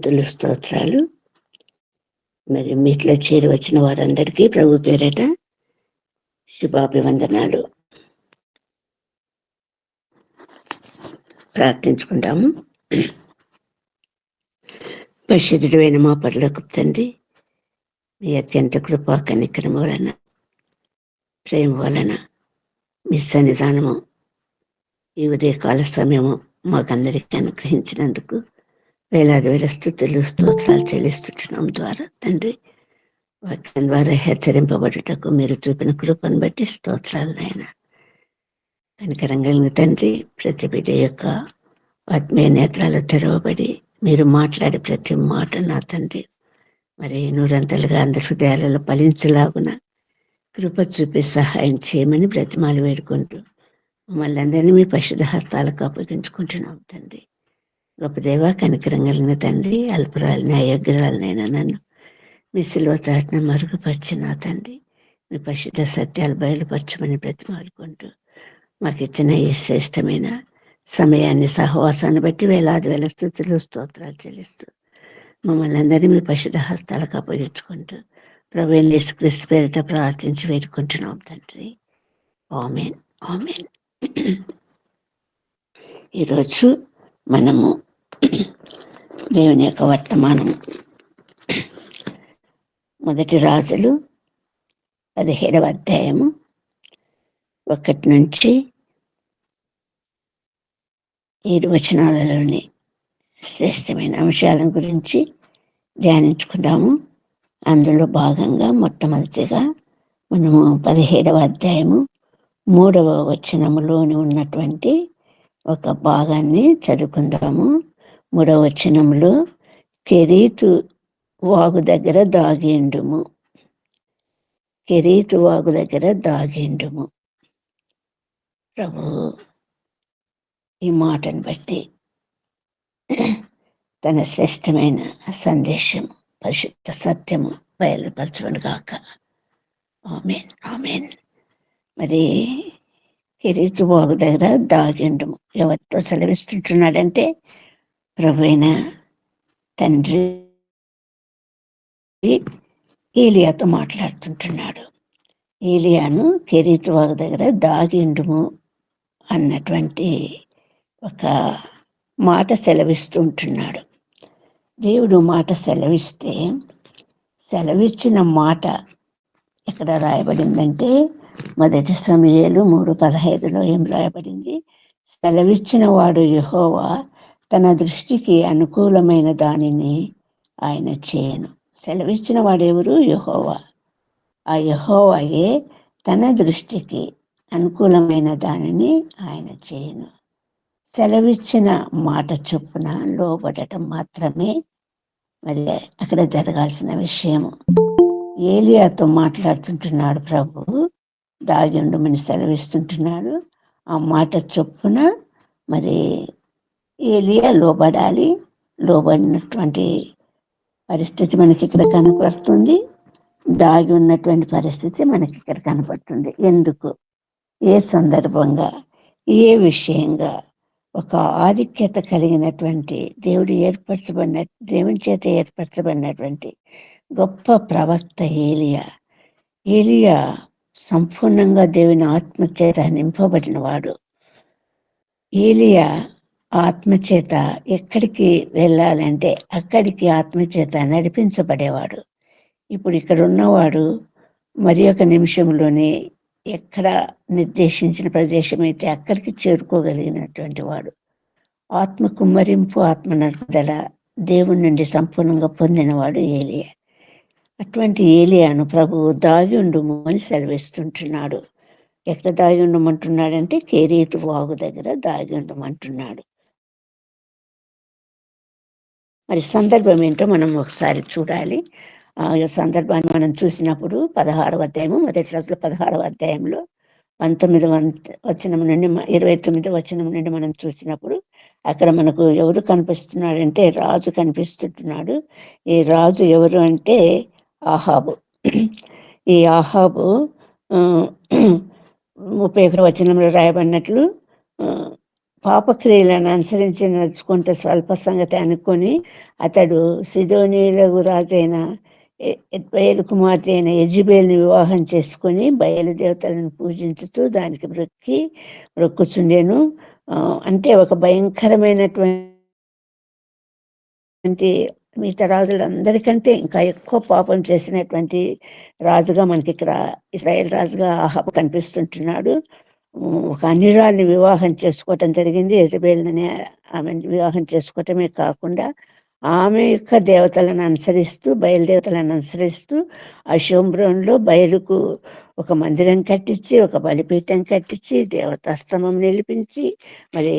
స్తుతులు స్తోత్రాలు. మరి మీట్లో చేరి వచ్చిన వారందరికీ ప్రభు పేరిట శుభాభివందనాలు. ప్రార్థించుకుందాము. పరిశుద్ధుడైన మా పరలోకపు తండ్రి, మీ అత్యంత కృపా కనికరము వలన, ప్రేమ వలన, మీ సన్నిధానము ఈ ఉదయకాల సమయము మాకందరికీ అనుగ్రహించినందుకు వేలాది వేల స్తుతులు స్తోత్రాలు చెల్లిస్తున్నాం ద్వారా తండ్రి. వాక్యం ద్వారా హెచ్చరింపబడుటకు మీరు చూపిన కృపను బట్టి స్తోత్రాలు నాయన. కనికరం కలిగిన తండ్రి, ప్రతి బిడ్డ యొక్క ఆత్మీయ నేత్రాలు తెరవబడి మీరు మాట్లాడే ప్రతి మాట నా తండ్రి మరి నూరంతలుగా అందరి హృదయాలలో ఫలించలాగున కృప చూపి సహాయం చేయమని బ్రతిమాలు వేడుకుంటూ మమ్మల్ని అందరినీ మీ పరిశుద్ధ హస్తాలకు అప్పగించుకుంటున్నాం తండ్రి. గొప్ప దేవ, కనికరం కలిగిన తండ్రి, అల్పురాలని అయోగ్యురాలనైనా నన్ను మీ సిలువ చాటున మరుగుపరిచిన తండ్రి, మీ పరిశుద్ధ సత్యాలు బయలుపరచమని బ్రతిమాలుకుంటూ మాకు ఇచ్చిన ఈ శ్రేష్టమైన సమయాన్ని, సహవాసాన్ని బట్టి వేలాది వేల స్తుతులు స్తోత్రాలు చెల్లిస్తూ మమ్మల్ని అందరినీ మీ పరిశుద్ధ హస్తాలకు అప్పగించుకుంటూ ప్రభువైన యేసుక్రీస్తు పేరిట ప్రార్థించి వేడుకుంటున్నాం తండ్రి. ఆమేన్, ఆమేన్. ఈరోజు మనము దేవుని యొక్క వర్తమానం మొదటి రాజులు 17వ అధ్యాయము 1 నుంచి 7 వచనాలలోని శ్రేష్టమైన అంశాల గురించి ధ్యానించుకుందాము. అందులో భాగంగా మొట్టమొదటిగా మనము 17వ అధ్యాయము 3వ వచనములోని ఉన్నటువంటి ఒక భాగాన్ని చదువుకుందాము. 3వ వచనంలో, కెరీతు వాగు దగ్గర దాగిండుము, కెరీతు వాగు దగ్గర దాగిండుము. ప్రభు ఈ మాటను బట్టి తన శ్రేష్టమైన సందేశం, పరిశుద్ధ సత్యము బయలుపరచును గాక. ఆమేన్, ఆమేన్. మరి కెరీతు వాగు దగ్గర దాగిండుము ఎవరితో సెలవిస్తుంటున్నాడంటే ప్రభు అయిన తండ్రి ఏలియాతో మాట్లాడుతుంటున్నాడు. ఏలియాను కెరీతు వాగు దగ్గర దాగిండుము అన్నటువంటి ఒక మాట సెలవిస్తూ ఉంటున్నాడు. దేవుడు మాట సెలవిస్తే, సెలవిచ్చిన మాట ఎక్కడ రాయబడిందంటే మొదటి సమూయేలు 3:15లో ఏం రాయబడింది? సెలవిచ్చిన వాడు యెహోవా తన దృష్టికి అనుకూలమైన దానిని ఆయన చేయను. సెలవిచ్చిన వాడెవరు? యెహోవా. ఆ యెహోవాయే తన దృష్టికి అనుకూలమైన దానిని ఆయన చేయను. సెలవిచ్చిన మాట చొప్పున లోబడటం మాత్రమే మరి అక్కడ జరగాల్సిన విషయము. ఏలియాతో మాట్లాడుతుంటున్నాడు ప్రభు, దాగిండుమని సెలవిస్తుంటున్నాడు. ఆ మాట చొప్పున మరి ఏలియా లోబడాలి. లోబడినటువంటి పరిస్థితి మనకి ఇక్కడ కనపడుతుంది. దాగి ఉన్నటువంటి పరిస్థితి మనకి ఇక్కడ కనపడుతుంది. ఎందుకు, ఏ సందర్భంగా, ఏ విషయంగా? ఒక ఆధిక్యత కలిగినటువంటి దేవుని చేత ఏర్పరచబడినటువంటి గొప్ప ప్రవక్త ఏలియా. ఏలియా సంపూర్ణంగా దేవుని ఆత్మచేత నింపబడినవాడు. ఏలియా ఆత్మచేత ఎక్కడికి వెళ్ళాలంటే అక్కడికి ఆత్మచేత నడిపించబడేవాడు. ఇప్పుడు ఇక్కడ ఉన్నవాడు మరి ఒక నిమిషంలోనే ఎక్కడ నిర్దేశించిన ప్రదేశం అయితే అక్కడికి చేరుకోగలిగినటువంటి వాడు. ఆత్మ కుమ్మరింపు, ఆత్మ నడుపుదల దేవుని నుండి సంపూర్ణంగా పొందినవాడు ఏలియా. అటువంటి ఏలియాను ప్రభువు దాగి ఉండుము అని సెలవిస్తుంటున్నాడు. ఎక్కడ దాగి ఉండమంటున్నాడంటే కెరీతు వాగు దగ్గర దాగి ఉండమంటున్నాడు. మరి సందర్భం ఏంటో మనం ఒకసారి చూడాలి. ఆ సందర్భాన్ని మనం చూసినప్పుడు 16వ అధ్యాయము, మొదటి రోజులో 16వ అధ్యాయంలో 19వ వచనం నుండి 29వ వచనం నుండి మనం చూసినప్పుడు అక్కడ మనకు ఎవరు కనిపిస్తున్నాడంటే రాజు కనిపిస్తుంటున్నాడు. ఈ రాజు ఎవరు అంటే ఆహాబు. ఈ ఆహాబు 31వ వచనంలో రాయబడినట్లు పాపక్రియలను అనుసరించి నడుచుకుంటే స్వల్ప సంగతి అనుకొని అతడు సిదోనీలకు రాజైన బయలు కుమార్తె అయిన యెజబెల్ని వివాహం చేసుకొని బయలుదేవతలను పూజించుతూ దానికి మొక్కుచుండెను. అంటే ఒక భయంకరమైనటువంటి మిగతా రాజులందరికంటే ఇంకా ఎక్కువ పాపం చేసినటువంటి రాజుగా మనకి ఇక్కడ ఇశ్రాయేల్ రాజుగా ఆహాబు కనిపిస్తుంటున్నాడు. ఒక అన్యురాల్ని వివాహం చేసుకోవటం జరిగింది. యెజబెల్ని ఆమెను వివాహం చేసుకోవటమే కాకుండా ఆమె యొక్క దేవతలను అనుసరిస్తూ బయలుదేవతలను అనుసరిస్తూ ఆ షోమ్రోన్లో బయలుకు ఒక మందిరం కట్టించి, ఒక బలిపీఠం కట్టించి, దేవతాస్తంభం నిలిపించి, మరి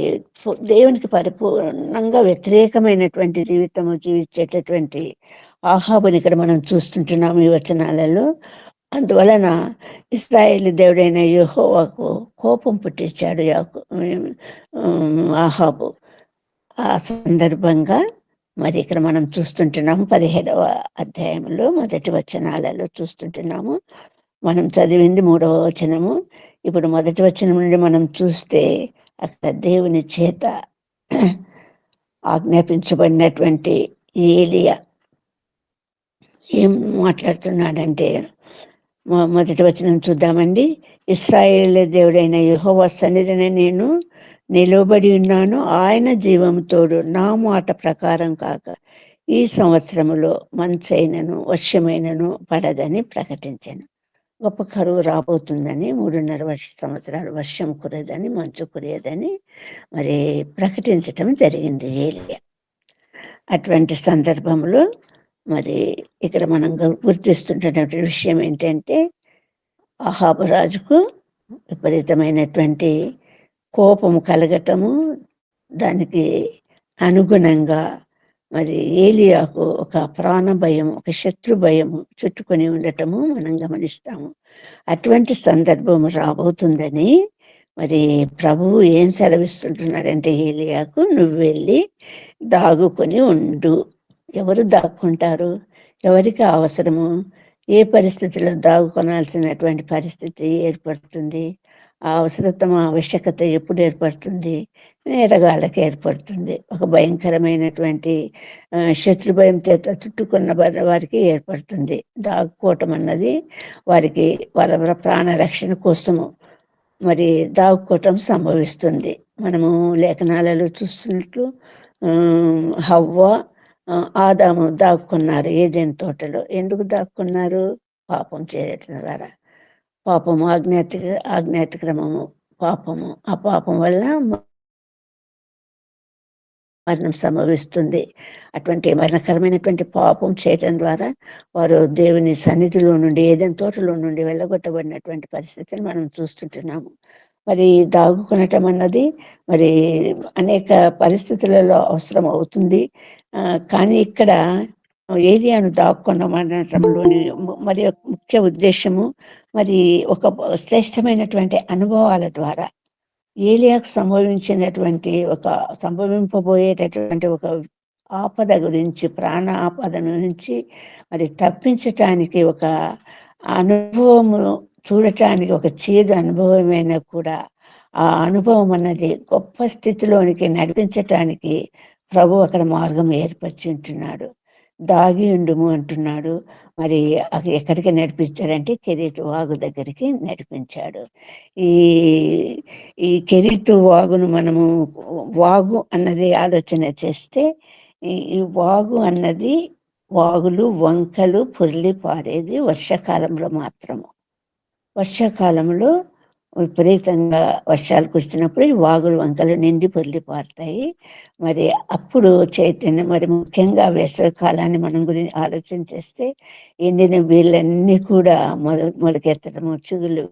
దేవునికి పరిపూర్ణంగా వ్యతిరేకమైనటువంటి జీవితము జీవించేటటువంటి ఆహాబుని ఇక్కడ మనం చూస్తుంటున్నాము ఈ వచనాలలో. అందువలన ఇశ్రాయేలు దేవుడైన యెహోవాకు కోపం పుట్టించాడు ఆహాబు. ఆ సందర్భంగా మరి ఇక్కడ మనం చూస్తుంటున్నాము 17వ అధ్యాయంలో మొదటి వచనాలలో చూస్తుంటున్నాము. మనం చదివింది 3వ వచనము. ఇప్పుడు మొదటి వచనం నుండి మనం చూస్తే అక్కడ దేవుని చేత ఆజ్ఞాపించబడినటువంటి ఏలియా ఏం మాట్లాడుతున్నాడంటే మొదటి వచనం చూద్దామండి. ఇశ్రాయేలు దేవుడైన యెహోవా సన్నిధిని నేను నిలవబడి ఉన్నాను, ఆయన జీవంతోడు నా మాట ప్రకారం కాక ఈ సంవత్సరములో మంచైనను వర్షమైనను పడదని ప్రకటించాను. గొప్ప కరువు రాబోతుందని, 3.5 సంవత్సరాలు వర్షం కురదని, మంచు కురియదని మరి ప్రకటించటం జరిగింది ఏలియా. అటువంటి సందర్భంలో మరి ఇక్కడ మనం గుర్తిస్తున్నటువంటి విషయం ఏంటంటే అహాబు రాజుకు విపరీతమైనటువంటి కోపము కలగటము, దానికి అనుగుణంగా మరి ఏలియాకు ఒక ప్రాణ భయం, ఒక శత్రు భయము చుట్టుకొని ఉండటము మనం గమనిస్తాము. అటువంటి సందర్భం రాబోతుందని మరి ప్రభువు ఏం సెలవిస్తుంటున్నాడంటే ఏలియాకు, నువ్వు వెళ్ళి దాగుకొని ఉండు. ఎవరు దాక్కుంటారు? ఎవరికి అవసరము? ఏ పరిస్థితిలో దాగుకొనాల్సినటువంటి పరిస్థితి ఏర్పడుతుంది? ఆ అవసరత ఆవశ్యకత ఎప్పుడు ఏర్పడుతుంది? నేరగాళ్ళకి ఏర్పడుతుంది. ఒక భయంకరమైనటువంటి శత్రు భయం చేత చుట్టుకున్న వారికి ఏర్పడుతుంది. దాక్కోవటం అన్నది వారికి వాళ్ళ ప్రాణ రక్షణ కోసము మరి దాక్కోవటం సంభవిస్తుంది. మనము లేఖనాలలో చూస్తున్నట్లు హవ్వ ఆదాము దాక్కున్నారు ఏదెన్ తోటలో. ఎందుకు దాక్కున్నారు? పాపం చేయటం ద్వారా. పాపము ఆజ్ఞాతిక్రమము పాపము. ఆ పాపం వల్ల మరణం సంభవిస్తుంది. అటువంటి మరణకరమైనటువంటి పాపం చేయటం ద్వారా వారు దేవుని సన్నిధిలో నుండి ఏదైనా తోటలో నుండి వెళ్ళగొట్టబడినటువంటి పరిస్థితిని మనం చూస్తుంటున్నాము. మరి దాగుకొనటం అన్నది మరి అనేక పరిస్థితులలో అవసరం అవుతుంది. కానీ ఇక్కడ ఏలియాను దాక్కున్నమనటంలోని మరి ముఖ్య ఉద్దేశము మరి ఒక శ్రేష్టమైనటువంటి అనుభవాల ద్వారా ఏలియాకు సంభవింపబోయేటటువంటి ఒక ఆపద గురించి, ప్రాణ ఆపద నుంచి మరి తప్పించటానికి ఒక అనుభవము చూడటానికి, ఒక చేదు అనుభవమైనా కూడా ఆ అనుభవం అన్నది గొప్ప స్థితిలోనికి నడిపించటానికి ప్రభు అక్కడ మార్గం ఏర్పరిచి ఉంటున్నాడు. దాగి ఉండుము అంటున్నాడు. మరి ఎక్కడికి నడిపించాడంటే కెరీతు వాగు దగ్గరికి నడిపించాడు. ఈ ఈ కెరీతు వాగును మనము వాగు అన్నది ఆలోచన చేస్తే ఈ వాగు అన్నది వాగులు వంకలు పొర్లి పారేది వర్షాకాలంలో మాత్రము. వర్షాకాలంలో విపరీతంగా వర్షాలు కురిసినప్పుడు ఈ వాగులు వంకలు నిండి పొర్లి పారుతాయి. మరి అప్పుడు చైతన్యం మరి ముఖ్యంగా వేసవికాలాన్ని మనం గురించి ఆలోచన చేస్తే ఎండిన వీళ్ళన్నీ కూడా మొలకెత్తడము, చిగుళ్ళు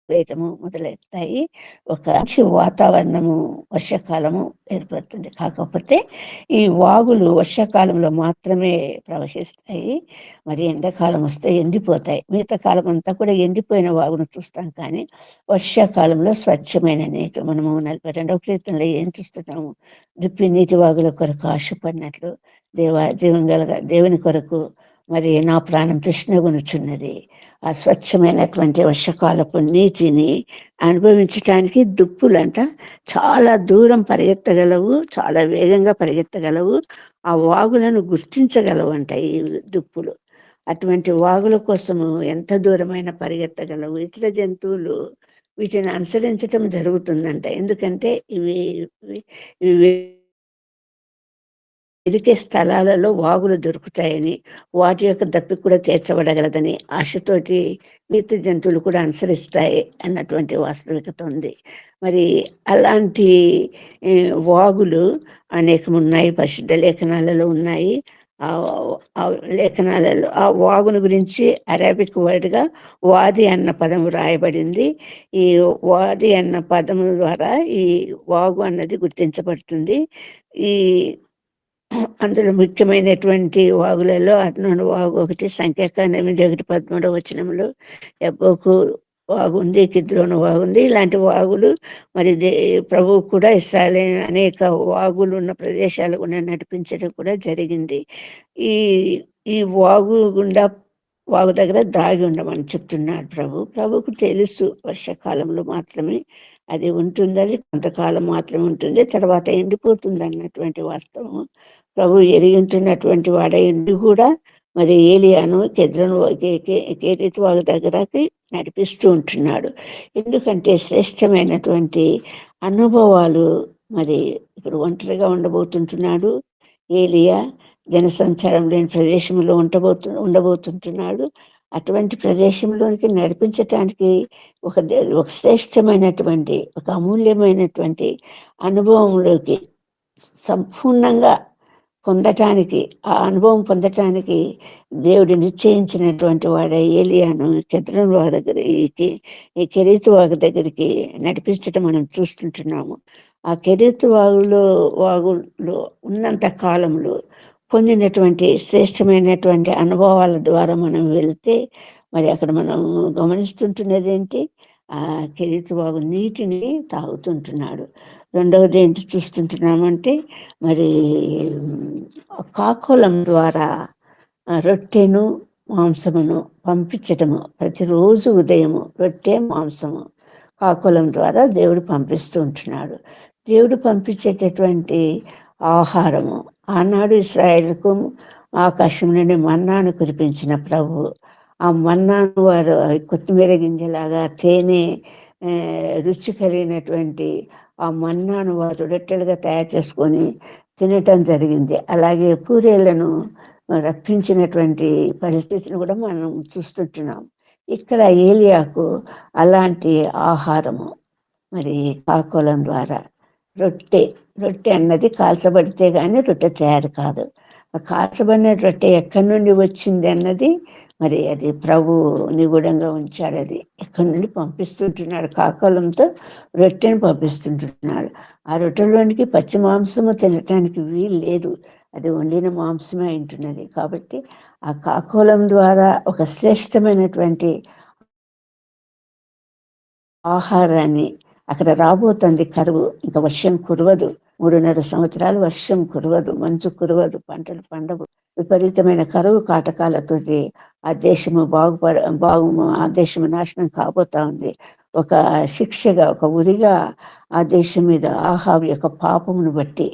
వేయటము మొదలెడతాయి. ఒక మంచి వాతావరణము వర్షాకాలము ఏర్పడుతుంది. కాకపోతే ఈ వాగులు వర్షాకాలంలో మాత్రమే ప్రవహిస్తాయి. మరి ఎండాకాలం వస్తే ఎండిపోతాయి. మిగతా కాలం అంతా కూడా ఎండిపోయిన వాగును చూస్తాం. కానీ వర్షాకాలంలో స్వచ్ఛమైన నీటి మనము 42వ కీర్తనలో ఏం చూస్తున్నాము? దుప్పి నీటి వాగుల కొరకు ఆశపడినట్లు జీవం గల దేవుని కొరకు మరి నా ప్రాణం తృష్ణగొనుచున్నది. ఆ స్వచ్ఛమైనటువంటి వర్షకాలపు నీటిని అనుభవించటానికి దుప్పులంట చాలా దూరం పరిగెత్తగలవు, చాలా వేగంగా పరిగెత్తగలవు, ఆ వాగులను గుర్తించగలవు అంట ఈ దుప్పులు. అటువంటి వాగుల కోసము ఎంత దూరమైన పరిగెత్తగలవు. ఇతర జంతువులు వీటిని అనుసరించటం జరుగుతుందంట. ఎందుకంటే ఇవి ఇవి ఇవి వెదికే స్థలాలలో వాగులు దొరుకుతాయని, వాటి యొక్క దప్పి కూడా తీర్చబడగలదని ఆశతోటి మిగతా జంతువులు కూడా అనుసరిస్తాయి అన్నటువంటి వాస్తవికత ఉంది. మరి అలాంటి వాగులు అనేకమున్నాయి, పరిశుద్ధ లేఖనాలలో ఉన్నాయి. ఆ లేఖనాలలో ఆ వాగును గురించి అరాబిక్ వర్డ్‌గా వాది అన్న పదం రాయబడింది. ఈ వాది అన్న పదము ద్వారా ఈ వాగు అన్నది గుర్తించబడుతుంది. ఈ అందులో ముఖ్యమైనటువంటి వాగులలో అర్నోను వాగు ఒకటి, సంఖ్యాకాండం 8:13 వచనంలో యబ్బోకు వాగుంది, కిద్రోను వాగుంది. ఇలాంటి వాగులు మరి ప్రభువు కూడా ఇశ్రాయేలు అనేక వాగులు ఉన్న ప్రదేశాలు గుండా నడిపించడం కూడా జరిగింది. ఈ ఈ వాగు గుండా వాగు దగ్గర దాగి ఉండమని చెప్తున్నాడు ప్రభువుకు తెలుసు వర్షాకాలంలో మాత్రమే అది ఉంటుంది, అది కొంతకాలం మాత్రమే ఉంటుంది, తర్వాత ఎండిపోతుంది అన్నటువంటి వాస్తవం ప్రభు ఎరిగింటున్నటువంటి వాడై ఉండి కూడా మరి ఏలియాను కెద్రోను కేరీతు వాగు దగ్గరకి నడిపిస్తూ ఉంటున్నాడు. ఎందుకంటే శ్రేష్టమైనటువంటి అనుభవాలు మరి ఇప్పుడు ఒంటరిగా ఉండబోతుంటున్నాడు ఏలియా. జనసంచారం లేని ప్రదేశంలో ఉండబోతుంటున్నాడు. అటువంటి ప్రదేశంలోనికి నడిపించటానికి ఒక శ్రేష్టమైనటువంటి, ఒక అమూల్యమైనటువంటి అనుభవంలోకి సంపూర్ణంగా పొందటానికి, ఆ అనుభవం పొందటానికి దేవుడు నిశ్చయించినటువంటి వాడే ఏలియాను కెద్రోను వాగు దగ్గర ఈ కెరీతు వాగు దగ్గరికి నడిపించటం మనం చూస్తుంటున్నాము. ఆ కెరీతు వాగులో ఉన్నంత కాలంలో పొందినటువంటి శ్రేష్టమైనటువంటి అనుభవాల ద్వారా మనం వెళ్తే మరి అక్కడ మనం గమనిస్తుంటున్నది ఏంటి, ఆ కెరీతు వాగు నీటిని తాగుతుంటున్నాడు. రెండవది ఏంటి చూస్తుంటున్నామంటే మరి కాకోలం ద్వారా రొట్టెను మాంసమును పంపించటము, ప్రతిరోజు ఉదయము రొట్టె మాంసము కాకోలం ద్వారా దేవుడు పంపిస్తూ ఉంటున్నాడు. దేవుడు పంపించేటటువంటి ఆహారము ఆనాడు ఇశ్రాయేలుకు ఆకాశం నుండి మన్నాను కురిపించిన ప్రభు, ఆ మన్నాను వారు కొత్తిమీర గింజలాగా తేనె రుచి కలిగినటువంటి ఆ మన్నాను వారు రొట్టెలుగా తయారు చేసుకొని తినటం జరిగింది. అలాగే పూరేళ్లను రప్పించినటువంటి పరిస్థితిని కూడా మనం చూస్తుంటున్నాం. ఇక్కడ ఏలియాకు అలాంటి ఆహారము మరి కాకోలం ద్వారా రొట్టె అన్నది కాల్చబడితే కానీ రొట్టె తయారు కాదు. కాల్చబడిన రొట్టె ఎక్కడి నుండి వచ్చింది అన్నది మరి అది ప్రభు నిగూఢంగా ఉంచాడు. అది ఎక్కడి నుండి పంపిస్తుంటున్నాడు, కాకోలంతో రొట్టెను పంపిస్తుంటున్నాడు. ఆ రొట్టెలోనికి పచ్చి మాంసము తినటానికి వీలు లేదు, అది వండిన మాంసమే ఉంటున్నది. కాబట్టి ఆ కాకోలం ద్వారా ఒక శ్రేష్టమైనటువంటి ఆహారాన్ని, అక్కడ రాబోతుంది కరువు, ఇంకా వర్షం కురవదు, 3.5 సంవత్సరాలు వర్షం కురవదు, మంచు కురవదు, పంటలు పండవు, విపరీతమైన కరువు కాటకాలతోటి ఆ దేశము ఆ దేశము నాశనం కాబోతా ఉంది. ఒక శిక్షగా, ఒక ఉరిగా ఆ దేశం మీద ఆహాబు యొక్క పాపమును బట్టి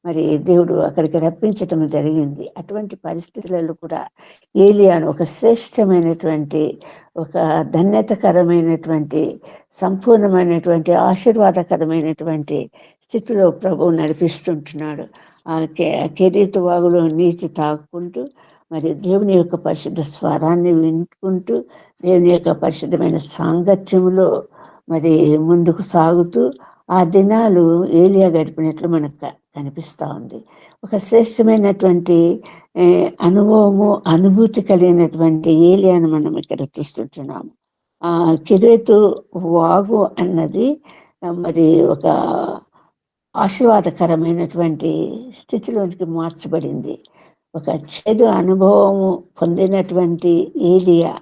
మరి దేవుడు అక్కడికి రప్పించటం జరిగింది. అటువంటి పరిస్థితులలో కూడా ఏలియాను ఒక శ్రేష్టమైనటువంటి, ఒక ధన్యతకరమైనటువంటి, సంపూర్ణమైనటువంటి, ఆశీర్వాదకరమైనటువంటి స్థితిలో ప్రభువు నడిపిస్తుంటున్నాడు. ఆ కెరీతు వాగులో నీటి తాగుకుంటూ మరి దేవుని యొక్క పరిశుద్ధ స్వరాన్ని వినుకుంటూ దేవుని యొక్క పరిశుద్ధమైన సాంగత్యంలో మరి ముందుకు సాగుతూ ఆ దినాలు ఏలియా గడిపినట్లు మనకు కనిపిస్తూ ఉంది. ఒక శ్రేష్టమైనటువంటి అనుభవము, అనుభూతి కలిగినటువంటి ఏలియాను మనం ఇక్కడ చూస్తుంటున్నాము. ఆ కెరీతు వాగు అన్నది మరి ఒక ఆశీర్వాదకరమైనటువంటి స్థితిలోనికి మార్చబడింది. ఒక చేదు అనుభవము పొందినటువంటి ఏలియా,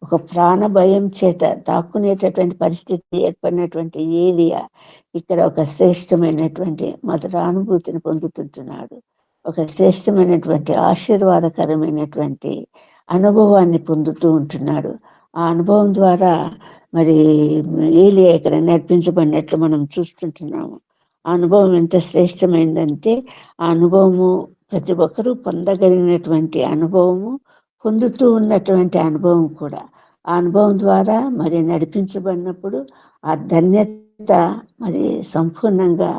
ఒక ప్రాణ భయం చేత దాక్కునేటటువంటి పరిస్థితి ఏర్పడినటువంటి ఏలియా ఇక్కడ ఒక శ్రేష్టమైనటువంటి మధురానుభూతిని పొందుతుంటున్నాడు. ఒక శ్రేష్టమైనటువంటి ఆశీర్వాదకరమైనటువంటి అనుభవాన్ని పొందుతూ ఉంటున్నాడు. ఆ అనుభవం ద్వారా మరి ఏలియా ఇక్కడ నడిపించబడినట్లు మనం చూస్తుంటున్నాము. ఆ అనుభవం ఎంత శ్రేష్టమైందంటే ఆ అనుభవము ప్రతి ఒక్కరూ పొందగలిగినటువంటి అనుభవము, పొందుతూ ఉన్నటువంటి అనుభవం కూడా. ఆ అనుభవం ద్వారా మరి నడిపించబడినప్పుడు ఆ ధన్యత మరి సంపూర్ణంగా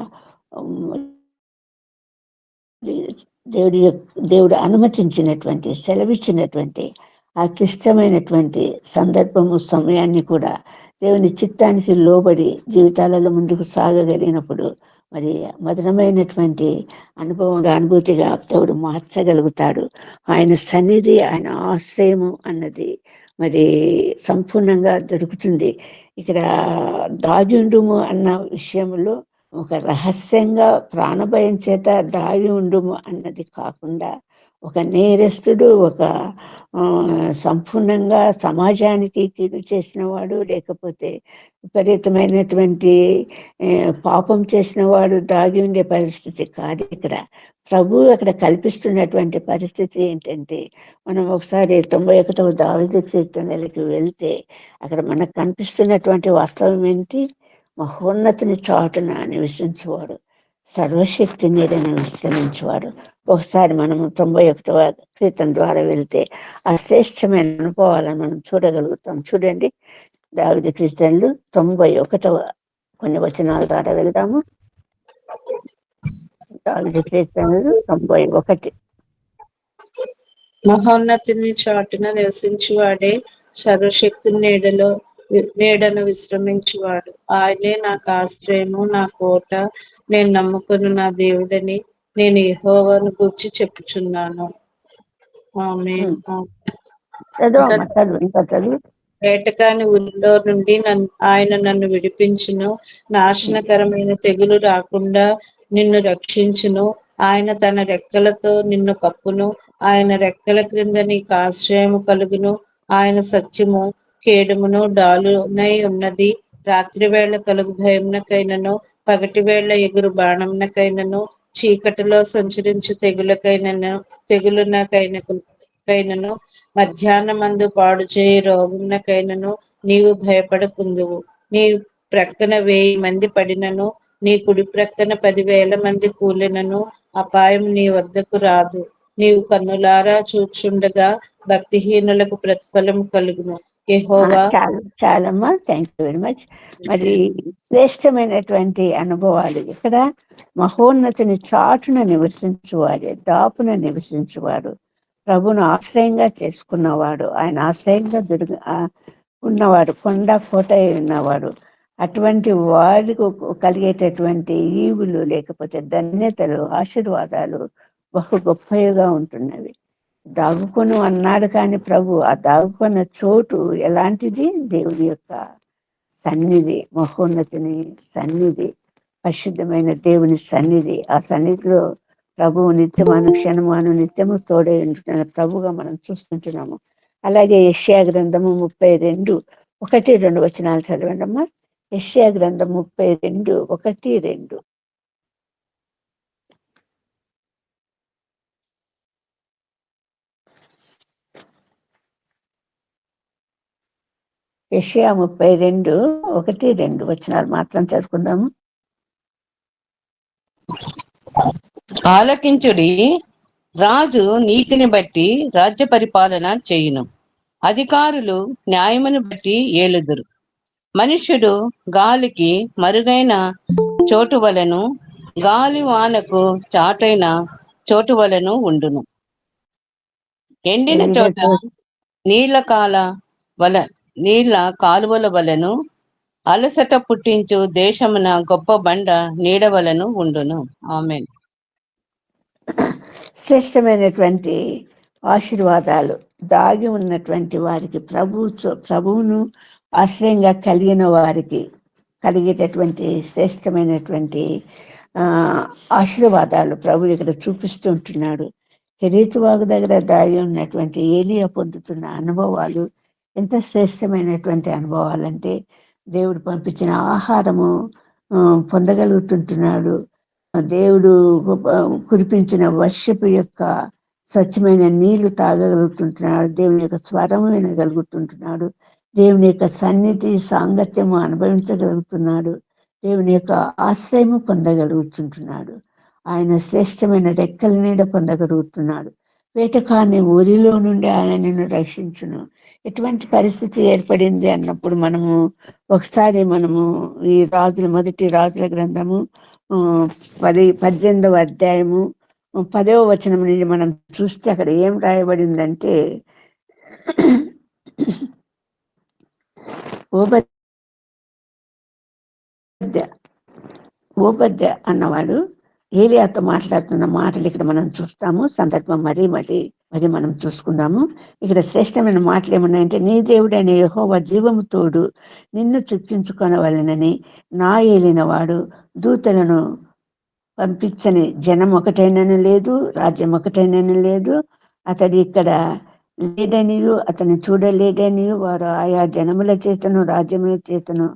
దేవుడు అనుమతించినటువంటి, సెలవిచ్చినటువంటి ఆ క్లిష్టమైనటువంటి సందర్భము, సమయాన్ని కూడా దేవుని చిత్తానికి లోబడి జీవితాలలో ముందుకు సాగగలిగినప్పుడు మరి మధురమైనటువంటి అనుభూతిగా దేవుడు మార్చగలుగుతాడు. ఆయన సన్నిధి, ఆయన ఆశ్రయము అన్నది మరి సంపూర్ణంగా దొరుకుతుంది. ఇక్కడ దాగిండుము అన్న విషయంలో ఒక రహస్యంగా ప్రాణభయం చేత దాగి ఉండుము అన్నది కాకుండా, ఒక నేరస్తుడు, ఒక సంపూర్ణంగా సమాజానికి కీడు చేసిన వాడు, లేకపోతే విపరీతమైనటువంటి పాపం చేసిన వాడు దాగి ఉండే పరిస్థితి కాదు ఇక్కడ. ప్రభు అక్కడ కల్పిస్తున్నటువంటి పరిస్థితి ఏంటంటే, మనం ఒకసారి 91వ దావీదు కీర్తనలకి వెళ్తే అక్కడ మనకు కనిపిస్తున్నటువంటి వాస్తవం ఏంటి? మహోన్నతిని చాటున నివసించేవాడు, సర్వశక్తి నీడని విశ్రమించేవాడు. ఒకసారి మనము 91వ కీర్తన ద్వారా వెళ్తే ఆ శ్రేష్టమైన అనుభవాలను మనం చూడగలుగుతాం. చూడండి, దావీదు కీర్తనలు 91వ కొన్ని వచనాల ద్వారా వెళ్దాము. దావీదు కీర్తనలు 91. మహోన్నతిని చాటున నివసించువాడే సర్వశక్తుని నీడను విశ్రమించువాడు. ఆయనే నాకు ఆశ్రయము, నా కోట, నేను నమ్ముకున్న నా దేవుడని నేను యెహోవాను గూర్చి చెప్పుచున్నాను. ఆమేన్. వేటకాని ఊరిలో నుండి ఆయన నన్ను విడిపించును. నాశనకరమైన తెగులు రాకుండా నిన్ను రక్షించును. ఆయన తన రెక్కలతో నిన్ను కప్పును. ఆయన రెక్కల క్రింద నీకు ఆశ్రయము కలుగును. ఆయన సత్యము కేడుమును డాలునై ఉన్నది. రాత్రి వేళ కలుగు భయమునకైనను, పగటి వేళ ఎగురు బాణమునకైనను, చీకటిలో సంచరించు తెగులునకైనను, మధ్యాహ్నమందు పాడు చేయి రోగమునకైనను నీవు భయపడకుందువు. నీ ప్రక్కన 1000 మంది పడినను, నీ కుడి ప్రక్కన 10,000 మంది కూలినను అపాయం నీ వద్దకు రాదు. నీవు కన్నులారా చూచుండగా భక్తిహీనులకు ప్రతిఫలం కలుగును. యెహోవా. చాలమ్మా, థ్యాంక్ యూ వెరీ మచ్. మరి శ్రేష్టమైనటువంటి అనుభవాలు ఇక్కడ. మహోన్నతిని చాటున నివసించువాడు, దాపున నివసించువాడు, ప్రభును ఆశ్రయంగా చేసుకున్నవాడు, ఆయన ఆశ్రయంగా ఉన్నవాడు, కొండ కోట ఉన్నవాడు. అటువంటి వారికి కలిగేటటువంటి ఈవులు, లేకపోతే ధన్యతలు, ఆశీర్వాదాలు బహు గొప్పగా ఉంటున్నవి. దాగుకొను అన్నాడు కానీ ప్రభు, ఆ దాగుకున్న చోటు ఎలాంటిది? దేవుని యొక్క సన్నిధి, మహోన్నతిని సన్నిధి, పరిశుద్ధమైన దేవుని సన్నిధి. ఆ సన్నిధిలో ప్రభువు నిత్యము అనుక్షణము నిత్యము తోడే ఉంటున్న ప్రభుగా మనం చూస్తుంటున్నాము. అలాగే యెషయా గ్రంథము 32, 1, 2 వచనాలు చదవండి అమ్మా. యెషయా గ్రంథం 32, 1, 2. యెషయా 32, 1, 2 వచనాలు మాత్రం చదువుకుందాము. ఆలకించుడి, రాజు నీతిని బట్టి రాజ్య పరిపాలన చేయును. అధికారులు న్యాయమును బట్టి ఏలుదురు. మనుష్యుడు గాలికి మరుగైన చోటు వలెను, గాలి వానకు చాటైన చోటు వలెను ఉండును. ఎండిన చోట నీళ్ల కాలువల వలెను, అలసట పుట్టించు దేశమున గొప్ప బండ నీడ వలెను ఉండును. ఆమేన్. శ్రేష్టమైనటువంటి ఆశీర్వాదాలు దాగి ఉన్నటువంటి వారికి, ప్రభువును ఆశ్రయంగా కలిగిన వారికి కలిగేటటువంటి శ్రేష్టమైనటువంటి ఆశీర్వాదాలు ప్రభు ఇక్కడ చూపిస్తూ ఉంటున్నాడు. కెరీతువాగు దగ్గర దాగి ఉన్నటువంటి ఏలియా పొందుతున్న అనుభవాలు ఎంత శ్రేష్టమైనటువంటి అనుభవాలు అంటే, దేవుడు పంపించిన ఆహారము పొందగలుగుతుంటున్నాడు. దేవుడు కురిపించిన వర్షపు యొక్క స్వచ్ఛమైన నీళ్లు తాగగలుగుతుంటున్నాడు. దేవుని యొక్క స్వరం వినగలుగుతుంటున్నాడు. దేవుని యొక్క సన్నిధి సాంగత్యము అనుభవించగలుగుతున్నాడు. దేవుని యొక్క ఆశ్రయము పొందగలుగుతుంటున్నాడు. ఆయన శ్రేష్టమైన రెక్కల నీడ పొందగలుగుతున్నాడు. వేటకాని ఊరిలో నుండి ఆయన నిన్ను రక్షించును. ఎటువంటి పరిస్థితి ఏర్పడింది అన్నప్పుడు ఒకసారి ఈ మొదటి రాజుల గ్రంథము 18వ అధ్యాయము 10వ వచనం నుండి మనం చూస్తే అక్కడ ఏం రాయబడిందంటే, ఓబద్య అన్నవాడు ఏలియాతో మాట్లాడుతున్న మాటలు ఇక్కడ మనం చూస్తాము. సందర్భం మరి మనం చూసుకుందాము. ఇక్కడ శ్రేష్టమైన మాటలు ఏమున్నాయంటే, నీ దేవుడైన యెహోవా జీవము తోడు నిన్ను చుక్కించుకొనవలెనని నా ఏలినవాడు దూతలను పంపించని జనం ఒకటైనను లేదు, రాజ్యం ఒకటైనను లేదు. అతడు ఇక్కడ లేడనియు అతను చూడలేడనియు వారు ఆయా జనముల చేతను రాజ్యముల చేతను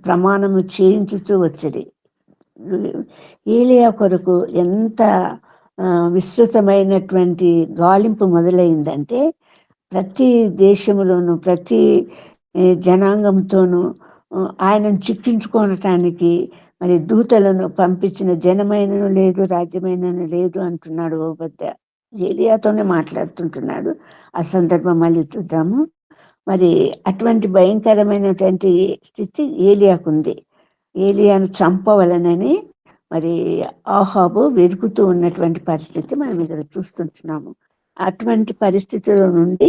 ప్రమాణము చేయించుతూ వచ్చేది. ఏలియా కొరకు ఎంత విస్తృతమైనటువంటి గాలింపు మొదలైందంటే, ప్రతి దేశంలోనూ ప్రతి జనాంగంతోనూ ఆయనను చిక్కించుకోవటానికి మరి దూతలను పంపించిన జనమైనను లేదు, రాజ్యమైనను లేదు అంటున్నాడు ఓబద్య. ఏలియాతోనే మాట్లాడుతుంటున్నాడు. ఆ సందర్భం మళ్ళీ చూద్దాము. మరి అటువంటి భయంకరమైనటువంటి స్థితి ఏలియాకుంది. ఏలియాను చంపవలనని మరి ఆహాబు వెతుకుతూ ఉన్నటువంటి పరిస్థితి మనం ఇక్కడ చూస్తుంటున్నాము. అటువంటి పరిస్థితుల నుండి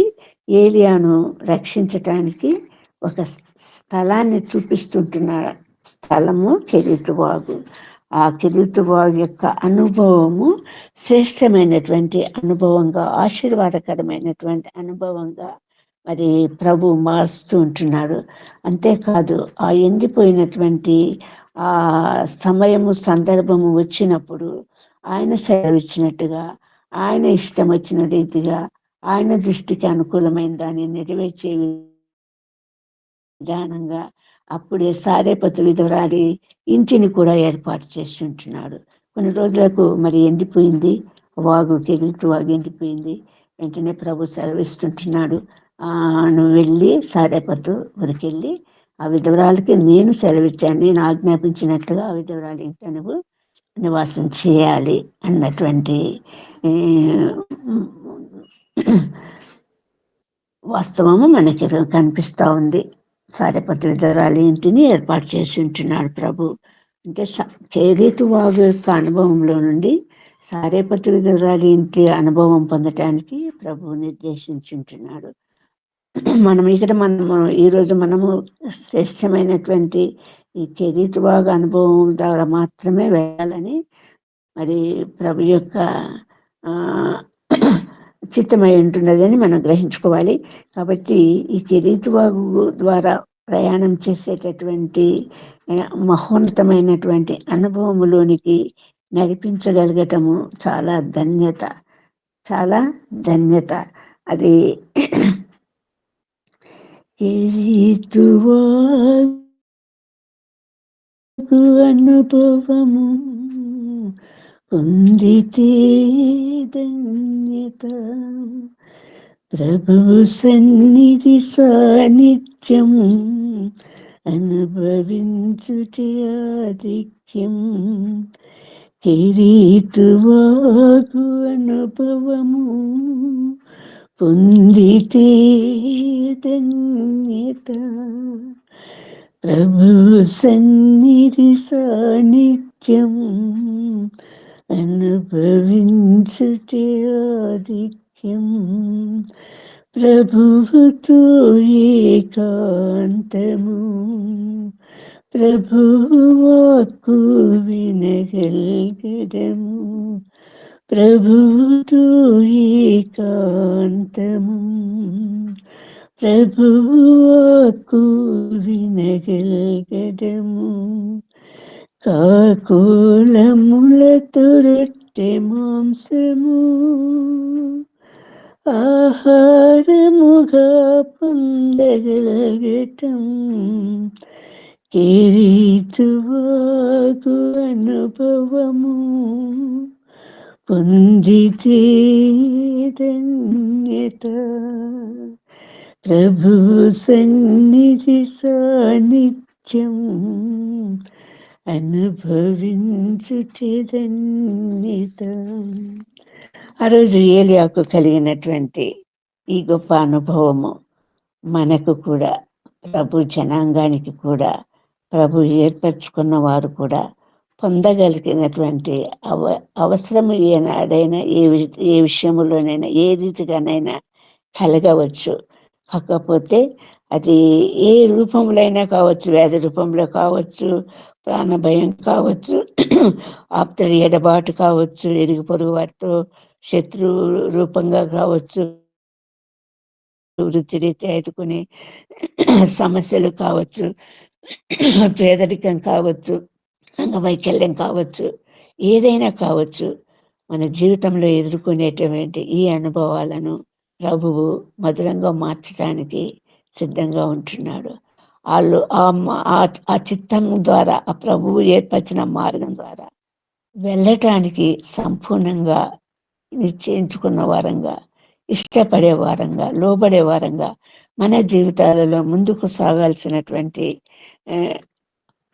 ఏలియాను రక్షించటానికి ఒక స్థలాన్ని చూపిస్తుంటున్నాడు. స్థలము కెరీతువాగు. ఆ కెరీతువాగు యొక్క అనుభవము శ్రేష్టమైనటువంటి అనుభవంగా, ఆశీర్వాదకరమైనటువంటి అనుభవంగా మరి ప్రభు మారుస్తూ ఉంటున్నాడు. అంతేకాదు, ఆ ఎండిపోయినటువంటి ఆ సమయము సందర్భము వచ్చినప్పుడు ఆయన సెలవిచ్చినట్టుగా, ఆయన ఇష్టం వచ్చిన రీతిగా, ఆయన దృష్టికి అనుకూలమైన దాన్ని నెరవేర్చే విధానంగా అప్పుడే సారేపతు విధవరాలి ఇంటిని కూడా ఏర్పాటు చేసి ఉంటున్నాడు. కొన్ని రోజులకు మరి ఎండిపోయింది కెరీతు వాగు ఎండిపోయింది. వెంటనే ప్రభు సెలవిస్తుంటున్నాడు, నువ్వు వెళ్ళి సారేపతు ఊరికి వెళ్ళి ఆ విధవరాలకి నేను సెలవిచ్చాను, నేను ఆజ్ఞాపించినట్లుగా ఆ విధవరాలి ఇంట నువ్వు నివాసం చేయాలి అన్నటువంటి వాస్తవము మనకి కనిపిస్తూ ఉంది. సారేపతు విధవరాలి ఇంటిని ఏర్పాటు చేసి ఉంటున్నాడు ప్రభు. అంటే కెరీతు వాగు యొక్క అనుభవంలో నుండి సారేపతు విధవరాలి ఇంటి అనుభవం పొందటానికి ప్రభు నిర్దేశించుంటున్నాడు. ఈరోజు మనము శ్రేష్టమైనటువంటి ఈ కెరీతు వాగు అనుభవం ద్వారా మాత్రమే వెళ్ళాలని మరి ప్రభు యొక్క చిత్తమై ఉంటున్నదని మనం గ్రహించుకోవాలి. కాబట్టి ఈ కెరీతు వాగు ద్వారా ప్రయాణం చేసేటటువంటి మహోన్నతమైనటువంటి అనుభవములోనికి నడిపించగలగటము చాలా ధన్యత, చాలా ధన్యత. అది కెరీతు వాగు అనుభవము పొందితే ధన్యత, ప్రభు సన్నిధి సాన్నిధ్యం అనుభవించుటే ఆధిక్యం. కెరీతు వాగు అనుభవము పొందితే ధన్యత, ప్రభు సన్నిధి సాన్నిధ్యం అనుభవించుటే ఆధిక్యం. ప్రభువుతో ఏకాంతము, ప్రభువు వాక్కు వినగల్గడము, ప్రభువుతో ఏకాంతము, ప్రభువు వాక్కు వినగల్గడము. కాకోలములతో రొట్టె మాంసము ఆహారముగా పొందగలగటం, కేరీతువాగు అనుభవము పొందితే ధన్యత, ప్రభు సన్నిధి సాన్నిధ్యం అనుభవించుటే ధన్యత. ఆ రోజు ఏలియాకు కలిగినటువంటి ఈ గొప్ప అనుభవము మనకు కూడా, ప్రభు జనాంగానికి కూడా, ప్రభు ఏర్పరచుకున్న వారు కూడా పొందగలిగినటువంటి అవసరము ఏనాడైనా ఏ విషయంలోనైనా ఏ రీతిగానైనా కలగవచ్చు. కాకపోతే అది ఏ రూపంలో అయినా కావచ్చు, వ్యాధి రూపంలో కావచ్చు, ప్రాణభయం కావచ్చు, ఆప్తుల ఎడబాటు కావచ్చు, ఇరుగు పొరుగు వారితో శత్రు రూపంగా కావచ్చు, వృత్తిరీత్యా ఎదుకునే సమస్యలు కావచ్చు, పేదరికం కావచ్చు, అంగవైకల్యం కావచ్చు, ఏదైనా కావచ్చు. మన జీవితంలో ఎదుర్కొనేటువంటి ఈ అనుభవాలను ప్రభువు మధురంగా మార్చడానికి సిద్ధంగా ఉంటున్నాడు. వాళ్ళు ఆ చిత్తం ద్వారా, ఆ ప్రభువు ఏర్పరిచిన మార్గం ద్వారా వెళ్ళటానికి సంపూర్ణంగా నిశ్చయించుకున్న వారంగా, ఇష్టపడే వారంగా, లోబడే వారంగా మన జీవితాలలో ముందుకు సాగాల్సినటువంటి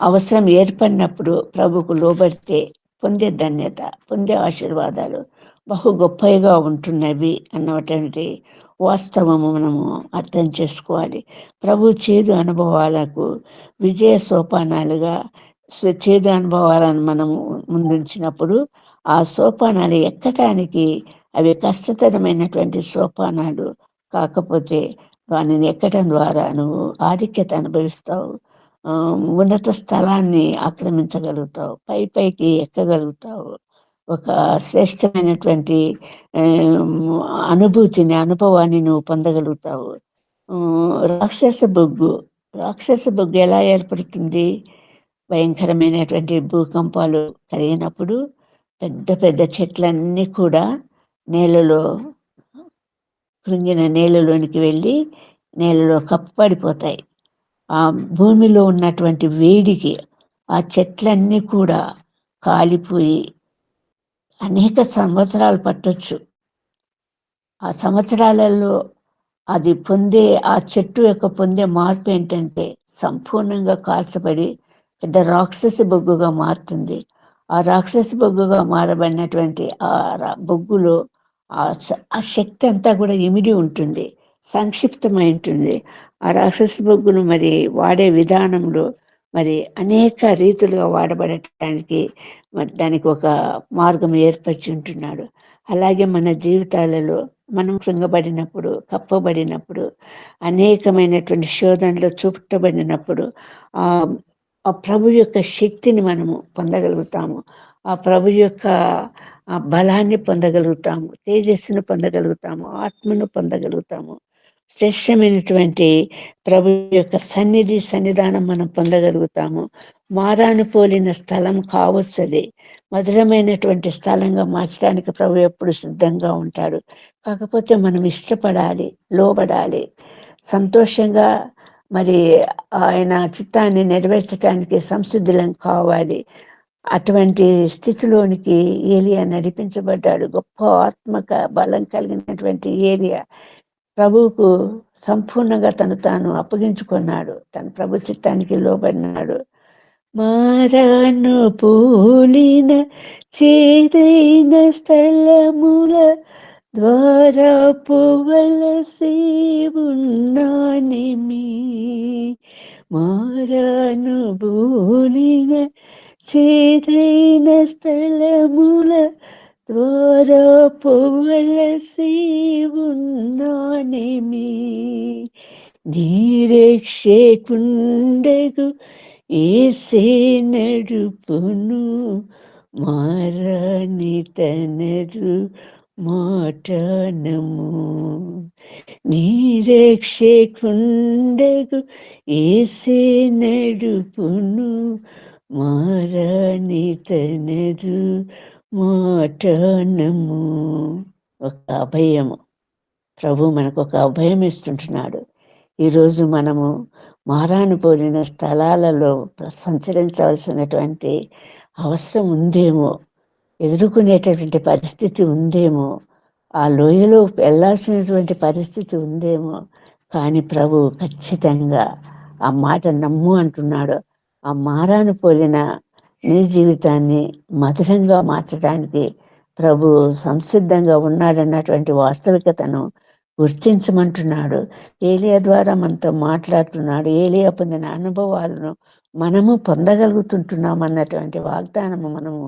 అవసరం ఏర్పడినప్పుడు ప్రభుకు లోబడితే పొందే ధన్యత, పొందే ఆశీర్వాదాలు బహు గొప్పగా ఉంటున్నవి అన్నటువంటి వాస్తవము మనము అర్థం చేసుకోవాలి. ప్రభు చేదు అనుభవాలకు విజయ సోపానాలుగా చేదు అనుభవాలను మనము ముందుంచినప్పుడు ఆ సోపానాలు ఎక్కటానికి అవి కష్టతరమైనటువంటి సోపానాలు కాకపోతే వాటిని ఎక్కడం ద్వారా నువ్వు ఆధిక్యత అనుభవిస్తావు, ఉన్నత స్థలాన్ని ఆక్రమించగలుగుతావు, పైకి ఎక్కగలుగుతావు, ఒక శ్రేష్టమైనటువంటి అనుభవాన్ని నువ్వు పొందగలుగుతావు. రాక్షస బొగ్గు ఎలా ఏర్పడుతుంది? భయంకరమైనటువంటి భూకంపాలు కలిగినప్పుడు పెద్ద పెద్ద చెట్లన్నీ కూడా నేలలో కృంగిన నేలలోనికి వెళ్ళి నేలలో కప్పబడిపోతాయి. ఆ భూమిలో ఉన్నటువంటి వేడికి ఆ చెట్లన్నీ కూడా కాలిపోయి అనేక సంవత్సరాలు పట్టొచ్చు. ఆ సంవత్సరాలలో అది ఆ చెట్టు యొక్క పొందే మార్పు ఏంటంటే సంపూర్ణంగా కాల్చబడి పెద్ద రాక్షసి బొగ్గుగా మారుతుంది. ఆ రాక్షసి బొగ్గుగా మారబడినటువంటి ఆ బొగ్గులో ఆ శక్తి అంతా కూడా ఇమిడి ఉంటుంది, సంక్షిప్తమై ఉంటుంది. ఆ రాక్షసి బొగ్గును మరి వాడే విధానంలో మరి అనేక రీతులుగా వాడబడటానికి మరి దానికి ఒక మార్గం ఏర్పరిచి ఉంటున్నాడు. అలాగే మన జీవితాలలో మనం కృంగబడినప్పుడు, కప్పబడినప్పుడు, అనేకమైనటువంటి శోధనలో చుట్టబడినప్పుడు ఆ ప్రభు యొక్క శక్తిని మనము పొందగలుగుతాము. ఆ ప్రభు యొక్క బలాన్ని పొందగలుగుతాము, తేజస్సును పొందగలుగుతాము, ఆత్మను పొందగలుగుతాము. శ్రేష్టమైనటువంటి ప్రభు యొక్క సన్నిధానం మనం పొందగలుగుతాము. మారాను పోలిన స్థలం కావచ్చు, అది మధురమైనటువంటి స్థలంగా మార్చడానికి ప్రభు ఎప్పుడు సిద్ధంగా ఉంటాడు. కాకపోతే మనం ఇష్టపడాలి, లోబడాలి, సంతోషంగా మరి ఆయన చిత్తాన్ని నెరవేర్చడానికి సంసిద్ధులం కావాలి. అటువంటి స్థితిలోనికి ఏలియా నడిపించబడ్డాడు. గొప్ప ఆత్మక బలం కలిగినటువంటి ఏలియా ప్రభువుకు సంపూర్ణంగా తాను అప్పగించుకున్నాడు, తన ప్రభు చిత్తానికి లోబడినాడు. మారాను పోలిన చేదైన స్థలముల ద్వారా పోవలసి ఉన్నానేమి, మారాను పోలిన చేదైన స్థలముల ద్వారా పోవలసి ఉన్నానేమి, నీరక్షకుండగు ఏసే నడుపును, మారాని తనదు మాటనము, నీరక్షకుండగు ఏసే నడుపును, మారాని తనదు మాటనము. ఒక అభయము, ప్రభు మనకు ఒక అభయం ఇస్తుంటున్నాడు. ఈరోజు మనము మారాను పోలిన స్థలాలలో సంచరించవలసినటువంటి అవసరం ఉందేమో, ఎదుర్కొనేటటువంటి పరిస్థితి ఉందేమో, ఆ లోయలో వెళ్ళాల్సినటువంటి పరిస్థితి ఉందేమో. కానీ ప్రభు ఖచ్చితంగా ఆ మాట నమ్ము అంటున్నాడు. ఆ మారాను పోలిన నీ జీవితాన్ని మధురంగా మార్చడానికి ప్రభు సంసిద్ధంగా ఉన్నాడన్నటువంటి వాస్తవికతను గుర్తించమంటున్నాడు. ఏలియా ద్వారా మనతో మాట్లాడుతున్నాడు. ఏలియా పొందిన అనుభవాలను మనము పొందగలుగుతుంటున్నాం అన్నటువంటి వాగ్దానము మనము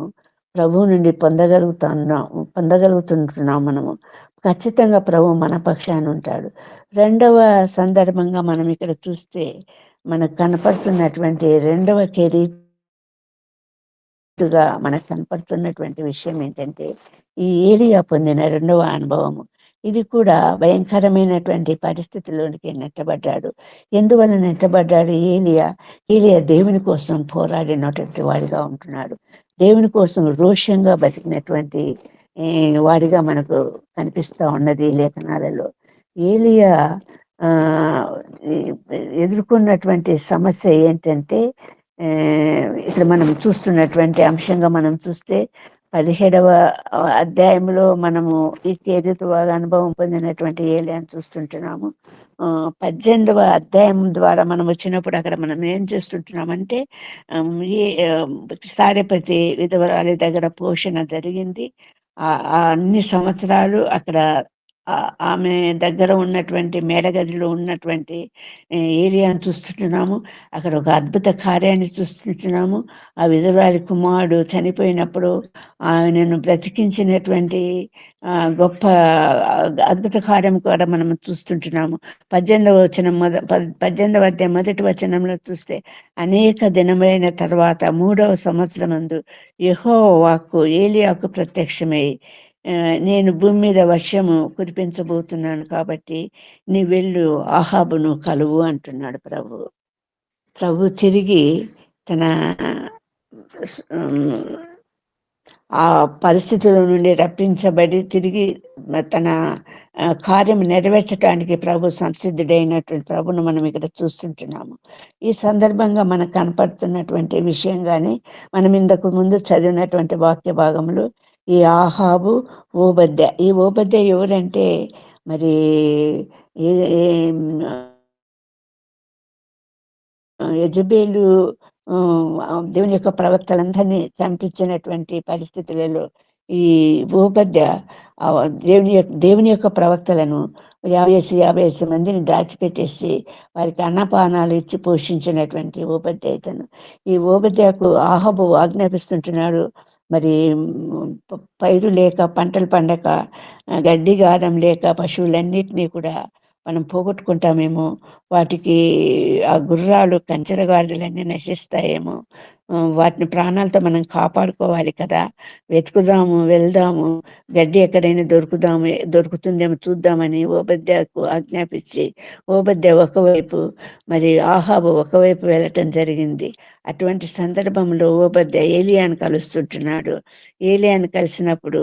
ప్రభువు నుండి పొందగలుగుతుంటున్నాం. మనము ఖచ్చితంగా ప్రభు మన పక్షాన ఉంటాడు. రెండవ సందర్భంగా మనం ఇక్కడ చూస్తే మనకు కనపడుతున్నటువంటి రెండవ కెరీతుగా మనకు కనపడుతున్నటువంటి విషయం ఏంటంటే ఈ ఏలియా పొందిన రెండవ అనుభవము. ఇది కూడా భయంకరమైనటువంటి పరిస్థితిలోనికి నెట్టబడ్డాడు. ఎందువల్ల నెట్టబడ్డాడు? ఏలియా దేవుని కోసం పోరాడినటువంటి వాడిగా ఉంటున్నాడు. దేవుని కోసం రోషంగా బతికినటువంటి వాడిగా మనకు కనిపిస్తూ ఉన్నది ఈ లేఖనాలలో. ఏలియా ఎదుర్కొన్నటువంటి సమస్య ఏంటంటే ఇక్కడ మనం చూస్తున్నటువంటి అంశంగా మనం చూస్తే 17వ అధ్యాయంలో మనము ఈ కేరితు అనుభవం పొందినటువంటి ఏలియాను చూస్తుంటున్నాము. 18వ అధ్యాయం ద్వారా మనం వచ్చినప్పుడు అక్కడ మనం ఏం చేస్తుంటున్నామంటే సారెపతి విధవరాలి దగ్గర పోషణ జరిగింది. అన్ని సంవత్సరాలు అక్కడ ఆమె దగ్గర ఉన్నటువంటి మేడగదిలో ఉన్నటువంటి ఏలియాను చూస్తుంటున్నాము. అక్కడ ఒక అద్భుత కార్యాన్ని చూస్తుంటున్నాము. ఆ విధవరాలి కుమారుడు చనిపోయినప్పుడు ఆయనను బ్రతికించినటువంటి గొప్ప అద్భుత కార్యం కూడా మనం చూస్తుంటున్నాము. 18వ అధ్యాయం మొదటి వచనంలో చూస్తే అనేక దినమైన తర్వాత 3వ సంవత్సరమందు యెహోవా వాక్కు ఏలియాకు ప్రత్యక్షమై, నేను భూమి మీద వర్షము కురిపించబోతున్నాను కాబట్టి నీ వెళ్ళు ఆహాబును కలువు అంటున్నాడు ప్రభు తిరిగి తన ఆ పరిస్థితుల నుండి రప్పించబడి తిరిగి తన కార్యం నెరవేర్చడానికి ప్రభు సంసిద్ధుడైనటువంటి ప్రభును మనం ఇక్కడ చూస్తుంటున్నాము. ఈ సందర్భంగా మనకు కనపడుతున్నటువంటి విషయం కానీ మనం ఇంతకు ముందు చదివినటువంటి వాక్య భాగములు ఈ ఆహాబు, ఓబద్య. ఈ ఓబద్య ఎవరంటే మరి యెజబేలు దేవుని యొక్క ప్రవక్తలందరినీ చంపించినటువంటి పరిస్థితులలో ఈ ఓబద్య దేవుని యొక్క ప్రవక్తలను 50 మందిని దాచిపెట్టేసి వారికి అన్నపానాలు ఇచ్చి పోషించినటువంటి ఓబద్య ఇతను. ఈ ఓబద్యకు ఆహాబు ఆజ్ఞాపిస్తుంటున్నాడు. మరి పైరు లేక, పంటలు పండక, గడ్డి గాదం లేక పశువులన్నిటినీ కూడా మనం పోగొట్టుకుంటామేమో, వాటికి ఆ గుర్రాలు కంచెరగాడిదలన్నీ నశిస్తాయేమో, వాటిని ప్రాణాలతో మనం కాపాడుకోవాలి కదా, వెళ్దాము, గడ్డి ఎక్కడైనా దొరుకుతుందేమో చూద్దామని ఓబద్యకు ఆజ్ఞాపించి ఓబద్య ఒకవైపు మరి ఆహాబు ఒకవైపు వెళ్ళటం జరిగింది. అటువంటి సందర్భంలో ఓబద్య ఏలియాను కలుస్తుంటున్నాడు. ఏలియాను కలిసినప్పుడు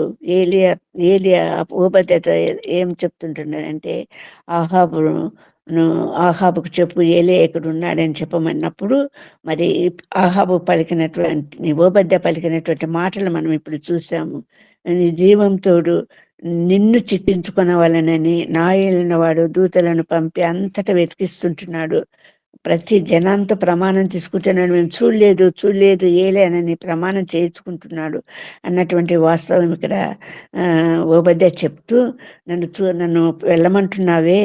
ఏలియా ఓబద్యతో ఏం చెప్తుంటున్నాడంటే ఆహాబుకు చెప్పు, ఏలియా ఇక్కడ ఉన్నాడని చెప్పమన్నప్పుడు మరి ఆహాబు ఓబద్య పలికినటువంటి మాటలు మనం ఇప్పుడు చూసాము. నీ జీవంతోడు నిన్ను చిక్కించుకొనవలనని నా ఏలిన వాడు దూతలను పంపి అంతటా వెతికిస్తుంటున్నాడు. ప్రతి జనంతో ప్రమాణం తీసుకుంటున్నాడు. మేము చూడలేదు ఏలియానని ప్రమాణం చేయించుకుంటున్నాడు అన్నటువంటి వాస్తవం ఇక్కడ ఓబద్య చెప్తూ, నన్ను వెళ్ళమంటున్నావే,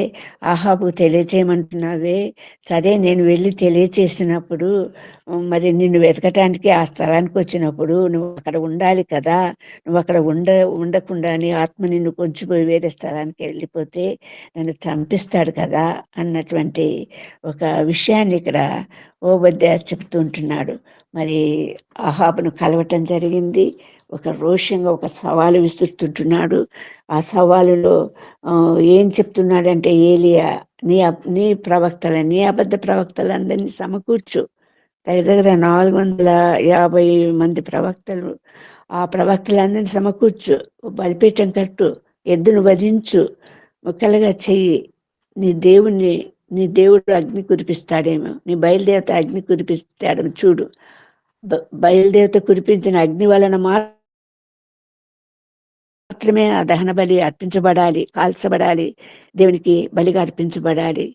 ఆహాబుకు తెలియచేయమంటున్నావే, సరే నేను వెళ్ళి తెలియచేసినప్పుడు మరి నిన్ను వెతకటానికి ఆ స్థలానికి వచ్చినప్పుడు నువ్వు అక్కడ ఉండాలి కదా, నువ్వు అక్కడ ఉండకుండా నీ ఆత్మ నిన్ను కొంచెంపోయి వేరే స్థలానికి వెళ్ళిపోతే నన్ను చంపిస్తాడు కదా అన్నటువంటి ఒక విషయాన్ని ఇక్కడ ఓబద్య చెప్తూ ఉంటున్నాడు. మరి ఆహాబును కలవటం జరిగింది. ఒక రోషంగా ఒక సవాలు విసురుతుంటున్నాడు. ఆ సవాలులో ఏం చెప్తున్నాడంటే, ఏలియా నీ అబద్ధ ప్రవక్తలందరినీ సమకూర్చు, దగ్గర 450 మంది ప్రవక్తలు, ఆ ప్రవక్తలందరినీ సమకూర్చు, బలిపీఠం కట్టు, ఎద్దును వధించు, ముక్కలుగా చెయ్యి, నీ దేవుణ్ణి నీ దేవుడు అగ్ని కురిపిస్తాడేమో, నీ బయలుదేవత అగ్ని కురిపిస్తాడేమో చూడు. బయలుదేవత కురిపించిన అగ్ని వలన మాత్రమే ఆ దహన బలి అర్పించబడాలి, కాల్చబడాలి, దేవునికి బలిగా అర్పించబడాలి.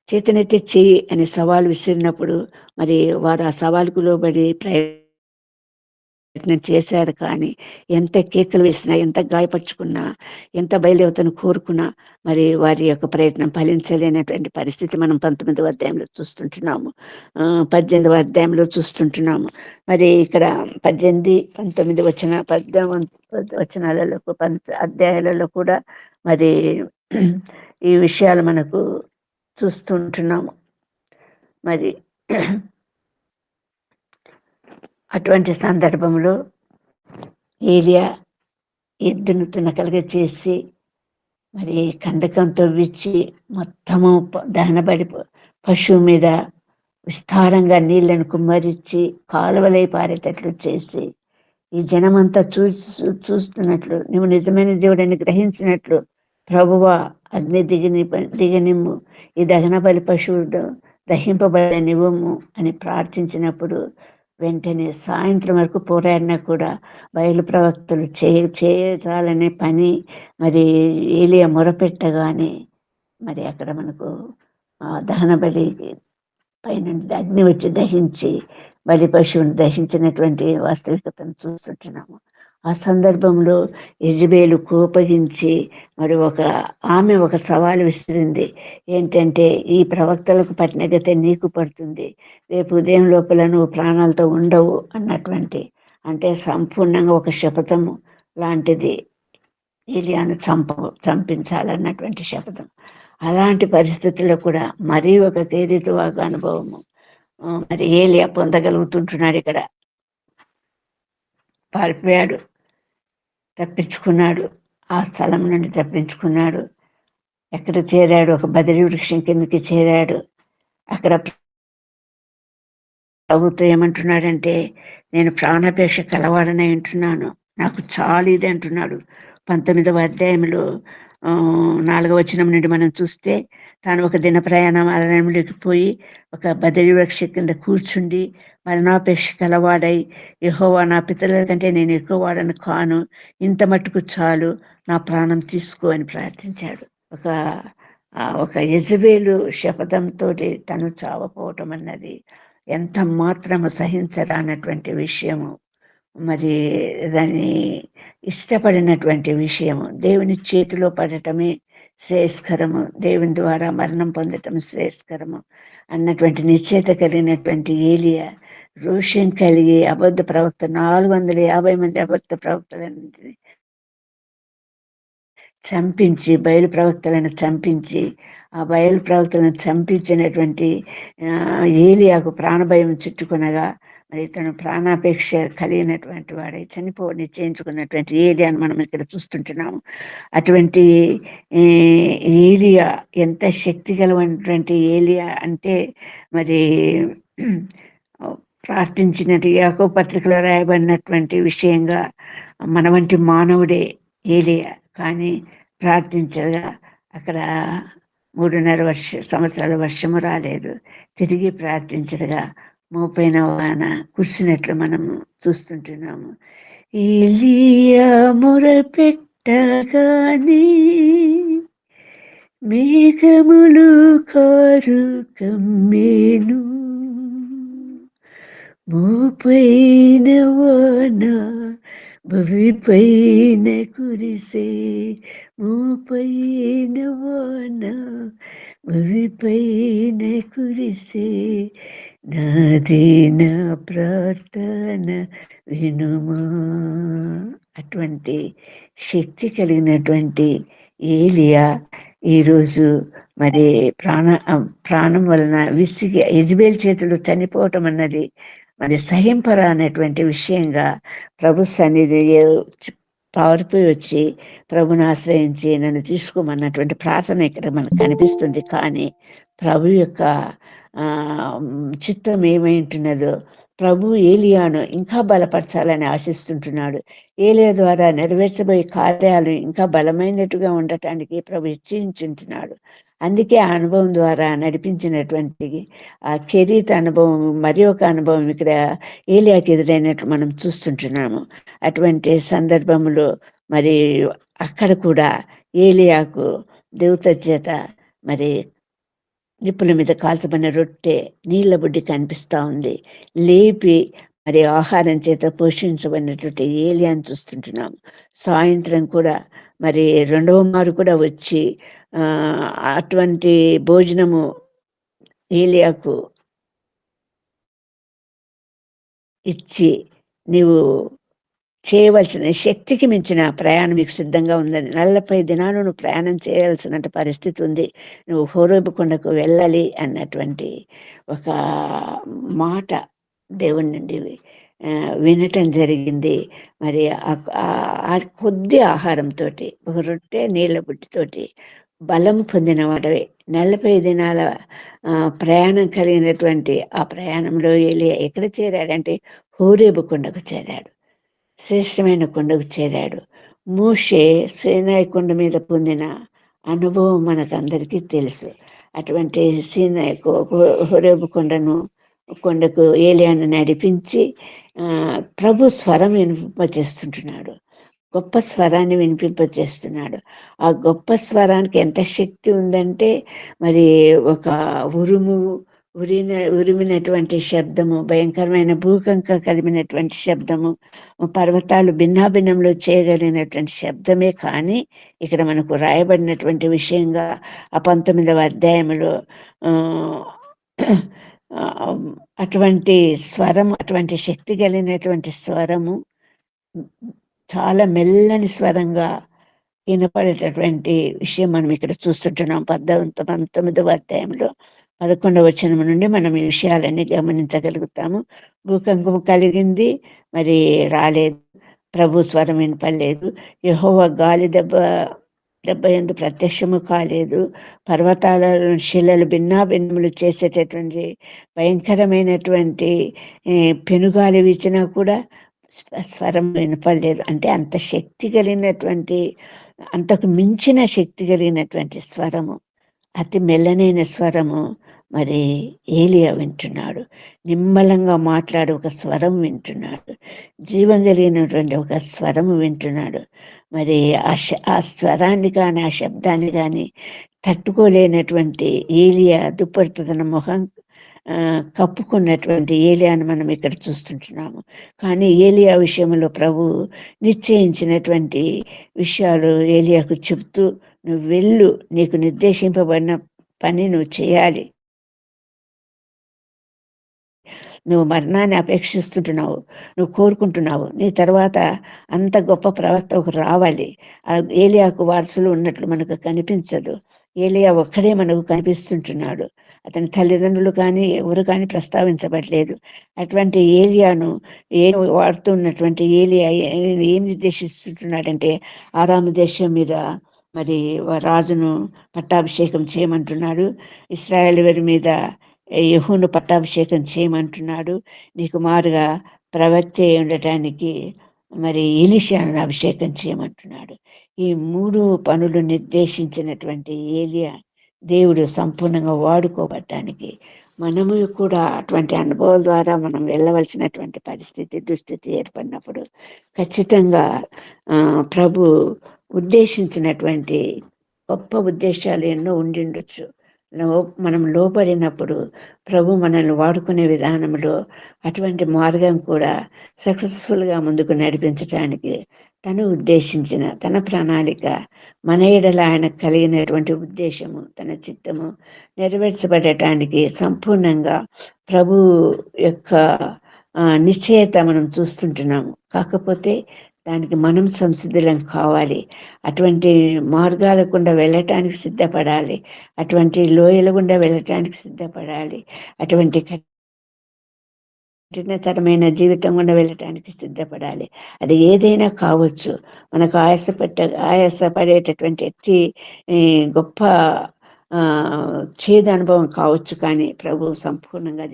చేతనైతే చెయ్యి అని సవాలు విసిరినప్పుడు మరి వారు ఆ సవాలుకు లోబడి ప్రయత్నం చేశారు. కానీ ఎంత కేకలు వేసినా, ఎంత గాయపరుచుకున్నా, ఎంత బయలుదేవతను కోరుకున్నా మరి వారి యొక్క ప్రయత్నం ఫలించలేనటువంటి పరిస్థితి మనం 19వ అధ్యాయంలో చూస్తుంటున్నాము, 18వ అధ్యాయంలో చూస్తుంటున్నాము. మరి ఇక్కడ 18, 19 వచనాలలో అధ్యాయాలలో కూడా మరి ఈ విషయాలు మనకు చూస్తుంటున్నాము. మరి అటువంటి సందర్భంలో ఏలియా ఎద్దును తునకలుగా చేసి మరి కందకం తవ్వించి మొత్తము దహనబడి పశువు మీద విస్తారంగా నీళ్లను కుమ్మరించి కాలువలై పారేటట్లు చేసి ఈ జనమంతా చూస్తున్నట్లు నువ్వు నిజమైన దేవుడని గ్రహించినట్లు ప్రభువా అగ్ని దిగనిమ్ము, ఈ దహన బలి పశువు దహింపబడనివ్వము అని ప్రార్థించినప్పుడు వెంటనే సాయంత్రం వరకు పోరాడినా కూడా బయలు ప్రవక్తలు చేయాలనే పని మరి ఏలియా మొరపెట్టగానే మరి అక్కడ మనకు దహన బలి పైనుండి అగ్ని వచ్చి దహించి బలి పశువుని దహించినటువంటి వాస్తవికతను చూస్తుంటున్నాము. ఆ సందర్భంలో యెజబేలు కోపగించి మరి ఆమె ఒక సవాలు విసిరింది. ఏంటంటే, ఈ ప్రవక్తలకు పట్టిన గతే నీకు పడుతుంది, రేపు ఉదయం లోపల నువ్వు ప్రాణాలతో ఉండవు అన్నటువంటి, అంటే సంపూర్ణంగా ఒక శపథము లాంటిది, ఏలియాను చంపించాలన్నటువంటి శపథం. అలాంటి పరిస్థితుల్లో కూడా మరీ ఒక కేరితువాగ అనుభవము మరి ఏలియా పొందగలుగుతుంటున్నాడు. ఇక్కడ పారిపోయాడు, తప్పించుకున్నాడు, ఆ స్థలం నుండి తప్పించుకున్నాడు. ఎక్కడ చేరాడు? ఒక బదిరి వృక్షం కిందకి చేరాడు. అక్కడ ప్రభుత్వం ఏమంటున్నాడంటే, నేను ప్రాణాపేక్ష కలవాడని అంటున్నాను, నాకు చాలు ఇది అంటున్నాడు. 19వ అధ్యాయంలో 4వ వచనం నుండి మనం చూస్తే, తాను ఒక దిన ప్రయాణం అరణ్యంలోకి పోయి ఒక బదిరి వృక్ష కింద కూర్చుండి మరణాపేక్ష కలవాడై, యెహోవా నా పితరుల కంటే నేను ఎక్కువ వాడను కాను, ఇంత మట్టుకు చాలు, నా ప్రాణం తీసుకో అని ప్రార్థించాడు. ఒక యెజబేలు శపథంతో తను చావపోవటం అన్నది ఎంత మాత్రము సహించరానటువంటి విషయము, మరి దాన్ని ఇష్టపడినటువంటి విషయము. దేవుని చేతిలో పడటమే శ్రేయస్కరము, దేవుని ద్వారా మరణం పొందటం శ్రేయస్కరము అన్నటువంటి నిశ్చయిత కలిగినటువంటి ఏలియా రోషం కలిగి అబద్ధ ప్రవక్త 450 మంది అబద్ధ ప్రవక్తలన్నింటినీ చంపించి, బయలు ప్రవక్తలను చంపించి, ఆ బయలు ప్రవక్తలను చంపించినటువంటి ఏలియాకు ప్రాణభయం చుట్టుకునగా మరి తను ప్రాణాపేక్ష కలిగినటువంటి వాడై చనిపోవని నిశ్చయించుకున్నటువంటి ఏలియాను మనం ఇక్కడ చూస్తుంటున్నాము. అటువంటి ఏలియా ఎంత శక్తి గలటువంటి ఏలియా అంటే, మరి ప్రార్థించినట్టు యాకోబు పత్రికలో రాయబడినటువంటి విషయంగా మన వంటి మానవుడే ఏలియా. కానీ ప్రార్థించగా అక్కడ 3.5 సంవత్సరాల వర్షము రాలేదు. తిరిగి ప్రార్థించగా మోపైన వాన కురిసినట్లు మనము చూస్తుంటున్నాము. ఏలియా మొరపెట్టగానే మేఘములు కారు కమ్మేను, మోపైన వాన భూమిపైన కురిసే, మోపైన వాన భూమిపైన కురిసే, నాది నా ప్రార్థన వినుమా. అటువంటి శక్తి కలిగినటువంటి ఏలియా ఈరోజు మరి ప్రాణం వలన విసిగి యెజబేలు చేతులు చనిపోవటం అన్నది మరి సహింపరా అనేటువంటి విషయంగా ప్రభు సన్నిధి పారిపోయి వచ్చి ప్రభుని ఆశ్రయించి నన్ను తీసుకోమన్నటువంటి ప్రార్థన ఇక్కడ మనకు కనిపిస్తుంది. కానీ ప్రభు యొక్క చిత్తం ఏమైంటున్నదో, ప్రభు ఏలియాను ఇంకా బలపరచాలని ఆశిస్తుంటున్నాడు. ఏలియా ద్వారా నెరవేర్చబోయే కార్యాలు ఇంకా బలమైనట్టుగా ఉండటానికి ప్రభు ఇచ్చించుంటున్నాడు. అందుకే ఆ అనుభవం ద్వారా నడిపించినటువంటి ఆ కెరీత్ అనుభవం, మరి ఒక అనుభవం ఇక్కడ ఏలియాకి ఎదురైనట్లు మనం చూస్తుంటున్నాము. అటువంటి సందర్భంలో మరి అక్కడ కూడా ఏలియాకు దేవత చేత మరి నిప్పుల మీద కాల్చబడిన రొట్టె, నీళ్ళ బుడ్డి కనిపిస్తూ ఉంది. లేపి మరి ఆహారం చేత పోషించబడినటువంటి ఏలియాని చూస్తుంటున్నాము. సాయంత్రం కూడా మరి రెండవ మారు కూడా వచ్చి అటువంటి భోజనము ఏలియాకు ఇచ్చి, నీవు చేయవలసిన శక్తికి మించిన ప్రయాణం మీకు సిద్ధంగా ఉందని, 40 దినాలు నువ్వు ప్రయాణం చేయాల్సిన పరిస్థితి ఉంది, నువ్వు హోరేబు కొండకు వెళ్ళాలి అన్నటువంటి ఒక మాట దేవుని నుండి వినటం జరిగింది. మరి ఆ కొద్ది ఆహారంతో, ఒక రొట్టె నీళ్ళ బుట్టితోటి బలం పొందిన వాడవే. 40 దినాల ప్రయాణం కలిగినటువంటి ఆ ప్రయాణంలో ఏలియా ఎక్కడ చేరాడంటే హోరేబు కొండకు చేరాడు, శ్రేష్టమైన కొండకు చేరాడు. మోషే సీనాయి కొండ మీద పొందిన అనుభవం మనకందరికీ తెలుసు. అటువంటి సీనాయి హోరేబు కొండకు ఏలియాను నడిపించి ప్రభు స్వరం వినిపింపచేస్తుంటున్నాడు, గొప్ప స్వరాన్ని వినిపింపచేస్తున్నాడు. ఆ గొప్ప స్వరానికి ఎంత శక్తి ఉందంటే మరి ఒక ఉరిమినటువంటి శబ్దము, భయంకరమైన భూకంపం కలిగినటువంటి శబ్దము, పర్వతాలు భిన్నాభిన్నంలో చేయగలిగినటువంటి శబ్దమే. కానీ ఇక్కడ మనకు రాయబడినటువంటి విషయంగా ఆ 19వ అధ్యాయంలో అటువంటి స్వరము, అటువంటి శక్తి కలిగినటువంటి స్వరము చాలా మెల్లని స్వరంగా వినపడేటటువంటి విషయం మనం ఇక్కడ చూస్తుంటున్నాం. 19వ అధ్యాయంలో 11వ వచనం నుండి మనం ఈ విషయాలన్నీ గమనించగలుగుతాము. భూకంపం కలిగింది, మరి రాలేదు, ప్రభు స్వరం వినపడలేదు, యెహోవా గాలి దెబ్బ ఎందు ప్రత్యక్షము కాలేదు, పర్వతాల శిలలు భిన్నాభిన్నములు చేసేటటువంటి భయంకరమైనటువంటి పెనుగాలి వీచినా కూడా స్వరం వినపడలేదు. అంటే అంత శక్తి కలిగినటువంటి, అంతకు మించిన శక్తి కలిగినటువంటి స్వరము, అతి మెల్లనైన స్వరము మరి ఏలియా వింటున్నాడు. నిమ్మలంగా మాట్లాడు ఒక స్వరం వింటున్నాడు, జీవం కలిగినటువంటి ఒక స్వరము వింటున్నాడు. మరి ఆ స్వరాన్ని కానీ ఆ శబ్దాన్ని కానీ తట్టుకోలేనటువంటి ఏలియా దుప్పటితో తన మొహం కప్పుకున్నటువంటి ఏలియాను మనం ఇక్కడ చూస్తుంటున్నాము. కానీ ఏలియా విషయంలో ప్రభు నిశ్చయించినటువంటి విషయాలు ఏలియాకు చెప్తూ, నువ్వు వెళ్ళు, నీకు నిర్దేశింపబడిన పని నువ్వు చేయాలి, నువ్వు మరణాన్ని అపేక్షిస్తుంటున్నావు, నువ్వు కోరుకుంటున్నావు, నీ తర్వాత అంత గొప్ప ప్రవక్త ఒక రావాలి. ఆ ఏలియాకు వారసులు ఉన్నట్లు మనకు కనిపించదు. ఏలియా ఒక్కడే మనకు కనిపిస్తుంటున్నాడు. అతని తల్లిదండ్రులు కానీ ఎవరు కానీ ప్రస్తావించబడలేదు. అటువంటి ఏలియాను వాడుతున్నటువంటి ఏలియా ఏం నిర్దేశిస్తుంటున్నాడంటే ఆరాము దేశం మీద మరి రాజును పట్టాభిషేకం చేయమంటున్నాడు, ఇశ్రాయేలు వారి మీద యెహూను పట్టాభిషేకం చేయమంటున్నాడు, నీకు మారుగా ప్రవక్త ఉండటానికి మరి ఎలీషాను అభిషేకం చేయమంటున్నాడు. ఈ 3 పనులు నిర్దేశించినటువంటి ఏలియా దేవుడు సంపూర్ణంగా వాడుకోవటానికి మనము కూడా అటువంటి అనుభవం ద్వారా మనం వెళ్ళవలసినటువంటి దుస్థితి ఏర్పడినప్పుడు ఖచ్చితంగా ప్రభు ఉద్దేశించినటువంటి గొప్ప ఉద్దేశాలు ఎన్నో ఉండిండొచ్చు. మనం లోపడినప్పుడు ప్రభు మనల్ని వాడుకునే విధానంలో అటువంటి మార్గం కూడా సక్సెస్ఫుల్గా ముందుకు నడిపించడానికి తను ఉద్దేశించిన తన ప్రణాళిక, మన ఎడల ఆయన కలిగినటువంటి ఉద్దేశము, తన చిత్తము నెరవేర్చబడటానికి సంపూర్ణంగా ప్రభు యొక్క నిశ్చయత మనం చూస్తుంటున్నాము. కాకపోతే దానికి మనం సంసిద్ధులం కావాలి, అటువంటి మార్గాల గుండా వెళ్ళటానికి సిద్ధపడాలి, అటువంటి లోయల గుండా వెళ్ళటానికి సిద్ధపడాలి, అటువంటి కఠినతరమైన జీవితం గుండా వెళ్ళటానికి సిద్ధపడాలి. అది ఏదైనా కావచ్చు, మనకు ఆయాసపడేటటువంటి గొప్ప చేదు అనుభవం కావచ్చు. కానీ ప్రభు సంపూర్ణంగా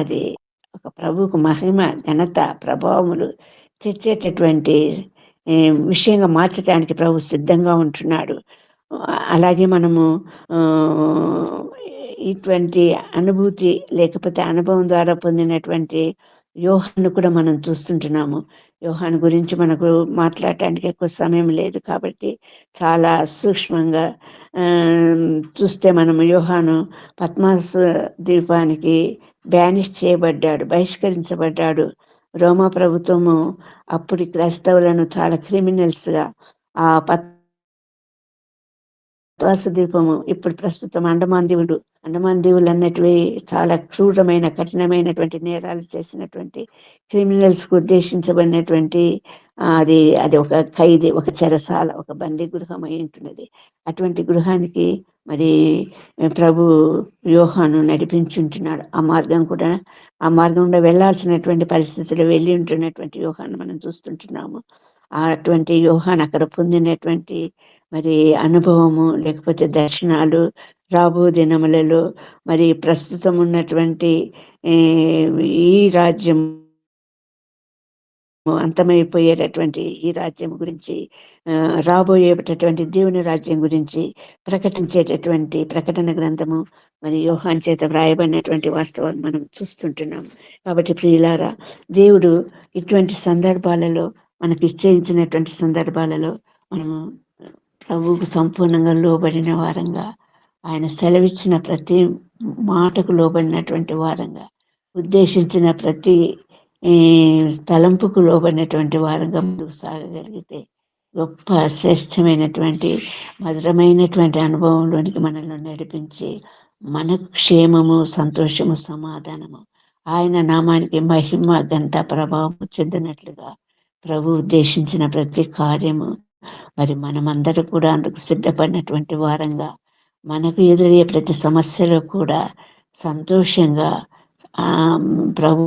అది ఒక ప్రభువుకు మహిమ, ఘనత, ప్రభావములు తెచ్చేటటువంటి విషయంగా మార్చడానికి ప్రభు సిద్ధంగా ఉంటున్నాడు. అలాగే మనము ఆ, ఇటువంటి అనుభూతి లేకపోతే అనుభవం ద్వారా పొందినటువంటి యోహాను కూడా మనం చూస్తుంటున్నాము. యోహాను గురించి మనకు మాట్లాడటానికి ఎక్కువ సమయం లేదు కాబట్టి చాలా సూక్ష్మంగా ఆ, చూస్తే మనం యోహాను పద్మాస్ ద్వీపానికి బ్యానిష్ చేయబడ్డాడు, బహిష్కరించబడ్డాడు. రోమా ప్రభుత్వము అప్పటి క్రైస్తవులను చాలా క్రిమినల్స్గా ఆ పద్మాస ద్వీపము ఇప్పుడు ప్రస్తుతం అండమాన్ దీవులు అన్నటివి చాలా క్రూరమైన కఠినమైనటువంటి నేరాలు చేసినటువంటి క్రిమినల్స్కు ఉద్దేశించబడినటువంటి అది అది ఒక ఖైదీ, ఒక చెరసాల, ఒక బందీ గృహం అయి ఉంటున్నది. అటువంటి గృహానికి మరి ప్రభు యోహాను నడిపించుంటున్నాడు. ఆ మార్గంలో వెళ్ళాల్సినటువంటి పరిస్థితులు వెళ్ళి ఉంటున్నటువంటి యోహాను మనం చూస్తుంటున్నాము. అటువంటి యోహాను అక్కడ పొందినటువంటి మరి అనుభవము లేకపోతే దర్శనాలు రాబో దినములలో మరి ప్రస్తుతం ఉన్నటువంటి ఈ రాజ్యం అంతమైపోయేటటువంటి ఈ రాజ్యం గురించి, రాబోయేటటువంటి దేవుని రాజ్యం గురించి ప్రకటించేటటువంటి ప్రకటన గ్రంథము మరి యోహాన్ చేత వ్రాయబడినటువంటి వాస్తవాలు మనం చూస్తుంటున్నాం. కాబట్టి ప్రియులారా, దేవుడు ఇటువంటి సందర్భాలలో మనకు ఇచ్చేయించినటువంటి సందర్భాలలో మనము ప్రభువుకు సంపూర్ణంగా లోబడిన వారంగా, ఆయన సెలవిచ్చిన ప్రతి మాటకు లోబడినటువంటి వారంగా, ఉద్దేశించిన ప్రతి తలంపుకు లోబడినటువంటి వారంగా ముందుకు సాగగలిగితే గొప్ప శ్రేష్టమైనటువంటి మధురమైనటువంటి అనుభవంలోనికి మనల్ని నడిపించి మనకు క్షేమము, సంతోషము, సమాధానము, ఆయన నామానికి మహిమ, ఘనత, ప్రభావం చెందినట్లుగా ప్రభు ఉద్దేశించిన ప్రతి కార్యము మరి మనమందరూ కూడా అందుకు సిద్ధపడినటువంటి వారంగా, మనకు ఎదురయ్యే ప్రతి సమస్యలో కూడా సంతోషంగా ప్రభు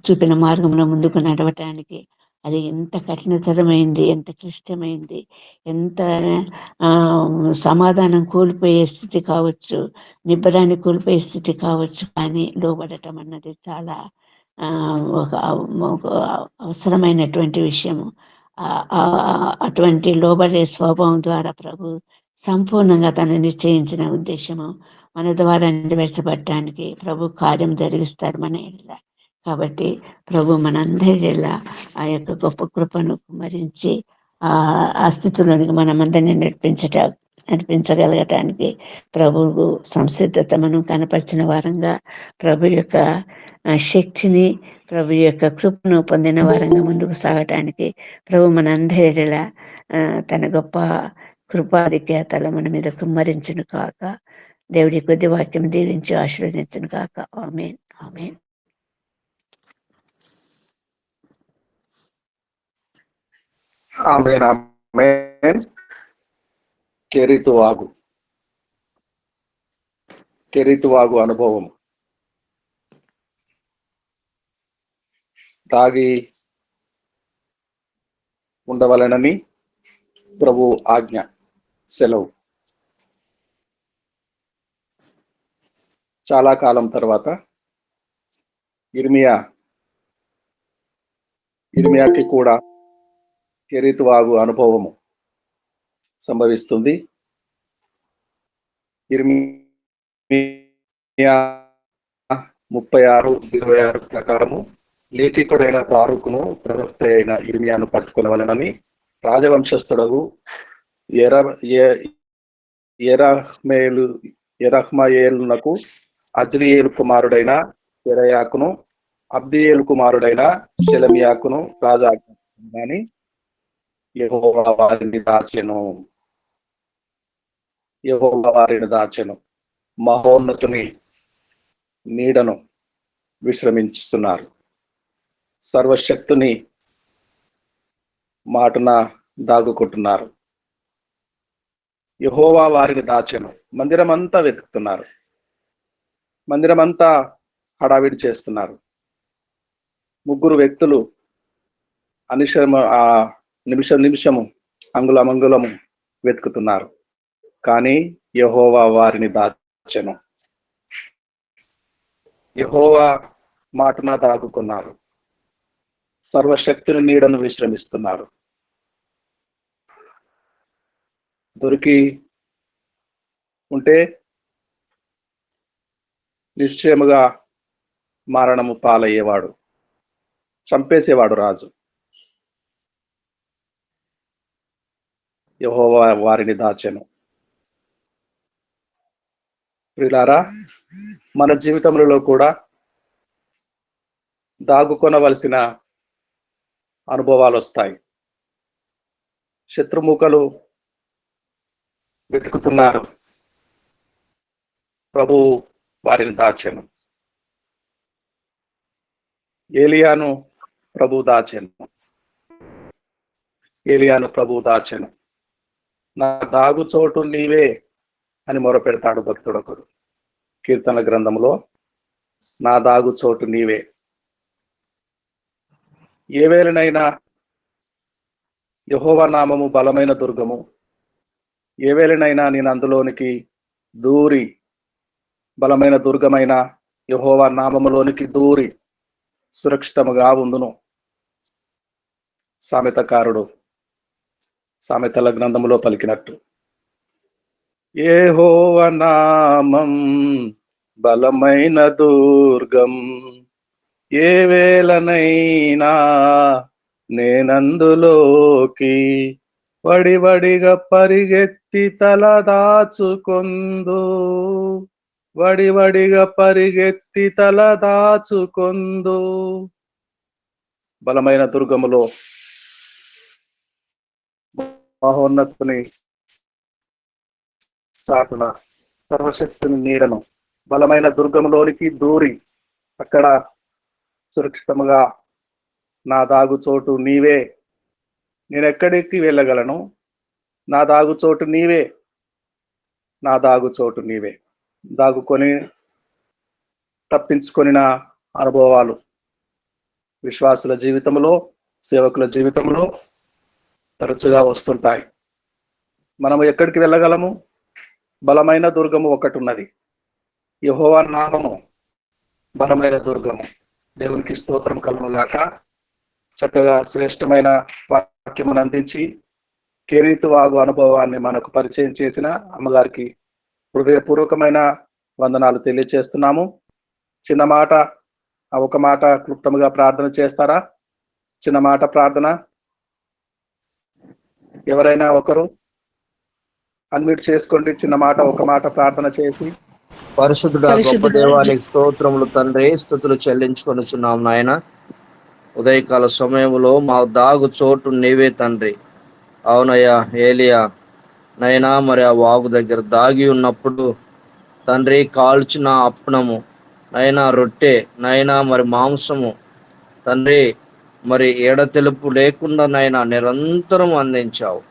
చూపిన మార్గంలో ముందుకు నడవటానికి, అది ఎంత కఠినతరమైంది, ఎంత క్లిష్టమైంది, ఎంత సమాధానం కోల్పోయే స్థితి కావచ్చు, నిబ్బరాన్ని కోల్పోయే స్థితి కావచ్చు, కానీ లోబడటం అన్నది చాలా ఒక అవసరమైనటువంటి విషయము. అటువంటి లోబడే స్వభావం ద్వారా ప్రభు సంపూర్ణంగా తను నిశ్చయించిన ఉద్దేశము మన ద్వారా నెరవేర్చబడటానికి ప్రభు కార్యం జరిగిస్తారు మన ఇళ్ళ. కాబట్టి ప్రభు మనందరిలా ఆ యొక్క గొప్ప కృపను కుమరించి ఆ స్థితిలోనికి మనమందరినీ నడిపించగలగటానికి ప్రభువు సంసిద్ధత మనం కనపరిచిన వారంగా, ప్రభు యొక్క శక్తిని, ప్రభు యొక్క కృపను పొందిన వారంగా ముందుకు సాగటానికి ప్రభు మనందరిలా తన గొప్ప కృపాధిక్యతలు మన మీద కుమ్మరించును కాక. దేవుడి కొద్ది వాక్యం దీవించి ఆశీర్వదించును కాక. ఆమేన్, ఆమేన్. ఆమేన్, ఆమేన్. కెరీతువాగు అనుభవం. తాగి ఉండవలనని ప్రభు ఆజ్ఞ, సెలవు. చాలా కాలం తర్వాత ఇర్మియాకి కూడా కెరీతువాగు అనుభవము సంభవిస్తుంది. ఇర్మియా 36:26 ప్రకారము లేఖికుడైన బారూకును ప్రవక్త అయిన ఇర్మియాను పట్టుకొనవలెనని రాజవంశస్థుడగు యెరహ్మయేలునకు అజ్రియేలు కుమారుడైన సెరయాకును అబ్దియేలు కుమారుడైన షెలమియాకును రాజా కానీ యెహోవా వారిని దాచెను, మహోన్నతుని నీడను విశ్రమించుతున్నారు, సర్వశక్తుని మాటున దాగుకుంటున్నారు. యెహోవా వారిని దాచెను. మందిరమంతా వెతుకుతున్నారు, మందిరమంతా హడావిడి చేస్తున్నారు. ముగ్గురు వ్యక్తులు నిమిషము అంగుళము వెతుకుతున్నారు, కానీ యెహోవా వారిని దాచెను. యెహోవా మాటున దాగుకున్నారు, సర్వశక్తుని నీడను విశ్రమిస్తున్నారు. దొరికి ఉంటే నిశ్చయముగా మరణము పాలయ్యేవాడు, చంపేసేవాడు రాజు. యెహోవా వారిని దాచెను. ప్రియులారా, మన జీవితములలో కూడా దాగుకొనవలసిన అనుభవాలు వస్తాయి. శత్రుముఖలు వెతుకుతున్నారు, ప్రభు వారిని దాచెను. ఏలియాను ప్రభు దాచెను. నా దాగు చోటు నీవే అని మొరపెడతాడు భక్తుడొకడు కీర్తన గ్రంథంలో. నా దాగు చోటు నీవే. ఏ వేళనైనా యెహోవా నామము బలమైన దుర్గము. ఏ వేళనైనా నేను అందులోనికి దూరి, బలమైన దుర్గమైన యెహోవా నామములోనికి దూరి సురక్షితముగా ఉందును. సామెతకారుడు సామెతల గ్రంథములో పలికినట్టు, యెహోవా నామం బలమైన దుర్గం, ఏ వేళనైనా నేనందులోకి వడివడిగా పరిగెత్తి తల దాచుకొందు. బలమైన దుర్గములో మహోన్నతుని చాటున సర్వశక్తిని నీడను బలమైన దుర్గములోనికి దూరి అక్కడ సురక్షితముగా నా దాగు చోటు నీవే, నేను ఎక్కడికి వెళ్ళగలను? నా దాగు చోటు నీవే. దాగుకొని తప్పించుకొనిన అనుభవాలు విశ్వాసుల జీవితంలో, సేవకుల జీవితంలో తరచుగా వస్తుంటాయి. మనము ఎక్కడికి వెళ్ళగలము? బలమైన దుర్గము ఒకటి ఉన్నది, యెహోవా నామము బలమైన దుర్గము. దేవునికి స్తోత్రం కలుగుగాక. చక్కగా శ్రేష్టమైన వాక్యమును అందించి కెరీతు వాగు అనుభవాన్ని మనకు పరిచయం చేసిన అమ్మగారికి హృదయపూర్వకమైన వందనాలు తెలియజేస్తున్నాము. చిన్న మాట, ఒక మాట క్లుప్తముగా ప్రార్థన చేస్తారా? చిన్న మాట ప్రార్థన ఎవరైనా ఒకరు అన్మ్యూట్ చేసుకోండి. చిన్న మాట, ఒక మాట ప్రార్థన చేసి. పరిశుద్ధుడా గొప్ప దేవానికి స్తోత్రములు తండ్రి, స్తుతులు చెల్లించుకొనుచున్నాం నాయన. ఉదయకాల సమయంలో మా దాగు చోటు నీవే తండ్రి. అవునయ్యా, ఏలియా నైనా మరి ఆ వాగు దగ్గర దాగి ఉన్నప్పుడు తండ్రి కాల్చిన అప్పనము నైనా, రొట్టె నైనా, మరి మాంసము తండ్రి మరి ఎడతెలుపు లేకుండా నైనా నిరంతరం అందించావు.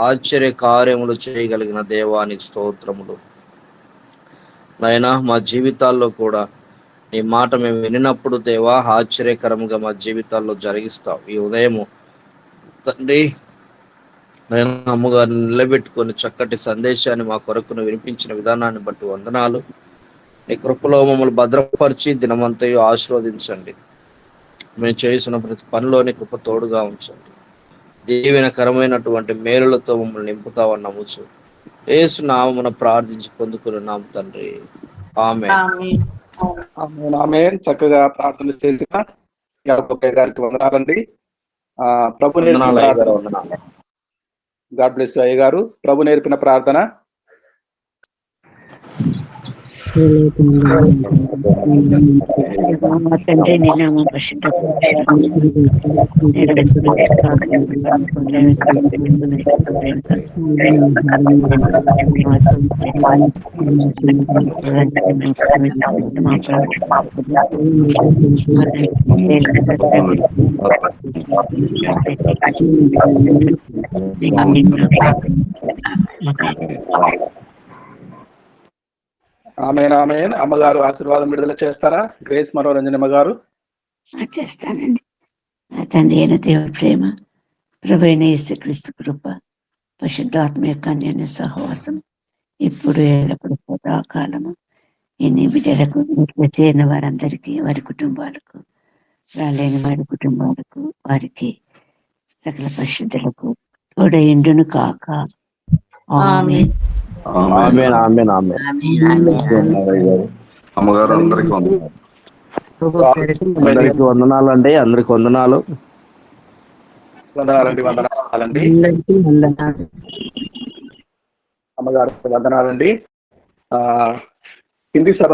ఆశ్చర్య కార్యములు చేయగలిగిన దేవానికి స్తోత్రములు నైనా. మా జీవితాల్లో కూడా నీ మాట మేము వినినప్పుడు దేవా ఆశ్చర్యకరంగా మా జీవితాల్లో జరిగిస్తావు. ఈ ఉదయము తండ్రి నేను అమ్మగారిని నిలబెట్టుకొని చక్కటి సందేశాన్ని మా కొరకును వినిపించిన విధానాన్ని బట్టి వందనాలు. నీ కృపలో మమ్మల్ని భద్రపరిచి దినమంతయు ఆశీర్వదించండి. మేము చేసిన ప్రతి పనిలోని కృప తోడుగా ఉంచండి. దీవెనకరమైనటువంటి మేలులతో మమ్మల్ని నింపుతావని నమ్ముచు యేసు నామమున ప్రార్థించి పొందుకున్నాం తండ్రి. ఆమేన్. చక్కగా ప్రార్థన చేసిన యాకోబయ్య గారికి వందనాలండి. ప్రభు గాడ్ బ్లెస్ అయ్య గారు. ప్రభు నేర్పిన ప్రార్థన. తండ్రి నీ నామం ఆమేన్. అమ్మగారు ఆశీర్వాదం విడుదల చేస్తారా? గ్రేస్ మనోరంజన్ అమ్మగారు. చేస్తానండి. తండ్రి అయిన దేవుడి ప్రేమ, ప్రభు అయిన యేసుక్రీస్తు కృప, పరిశుద్ధాత్మ యొక్క అన్యోన్య సహవాసం ఇప్పుడు ఎల్లప్పుడు సదాకాలము ఎన్ని బిడ్డలకు చేరిన వారందరికీ, వారి కుటుంబాలకు, రాలేని వారి కుటుంబాలకు, వారికి సకల పరిశుద్ధులకు తోడైండును కాక. ఆమేన్. Amen amen amen. అమ్మగారు అందరికీ వందనాలు. అందరికి వందనాలు అండి, అందరికి వందనాలు. వందనాలండి, వందనాలండి. అమ్మగారు వందనాలండి. హిందీ సభ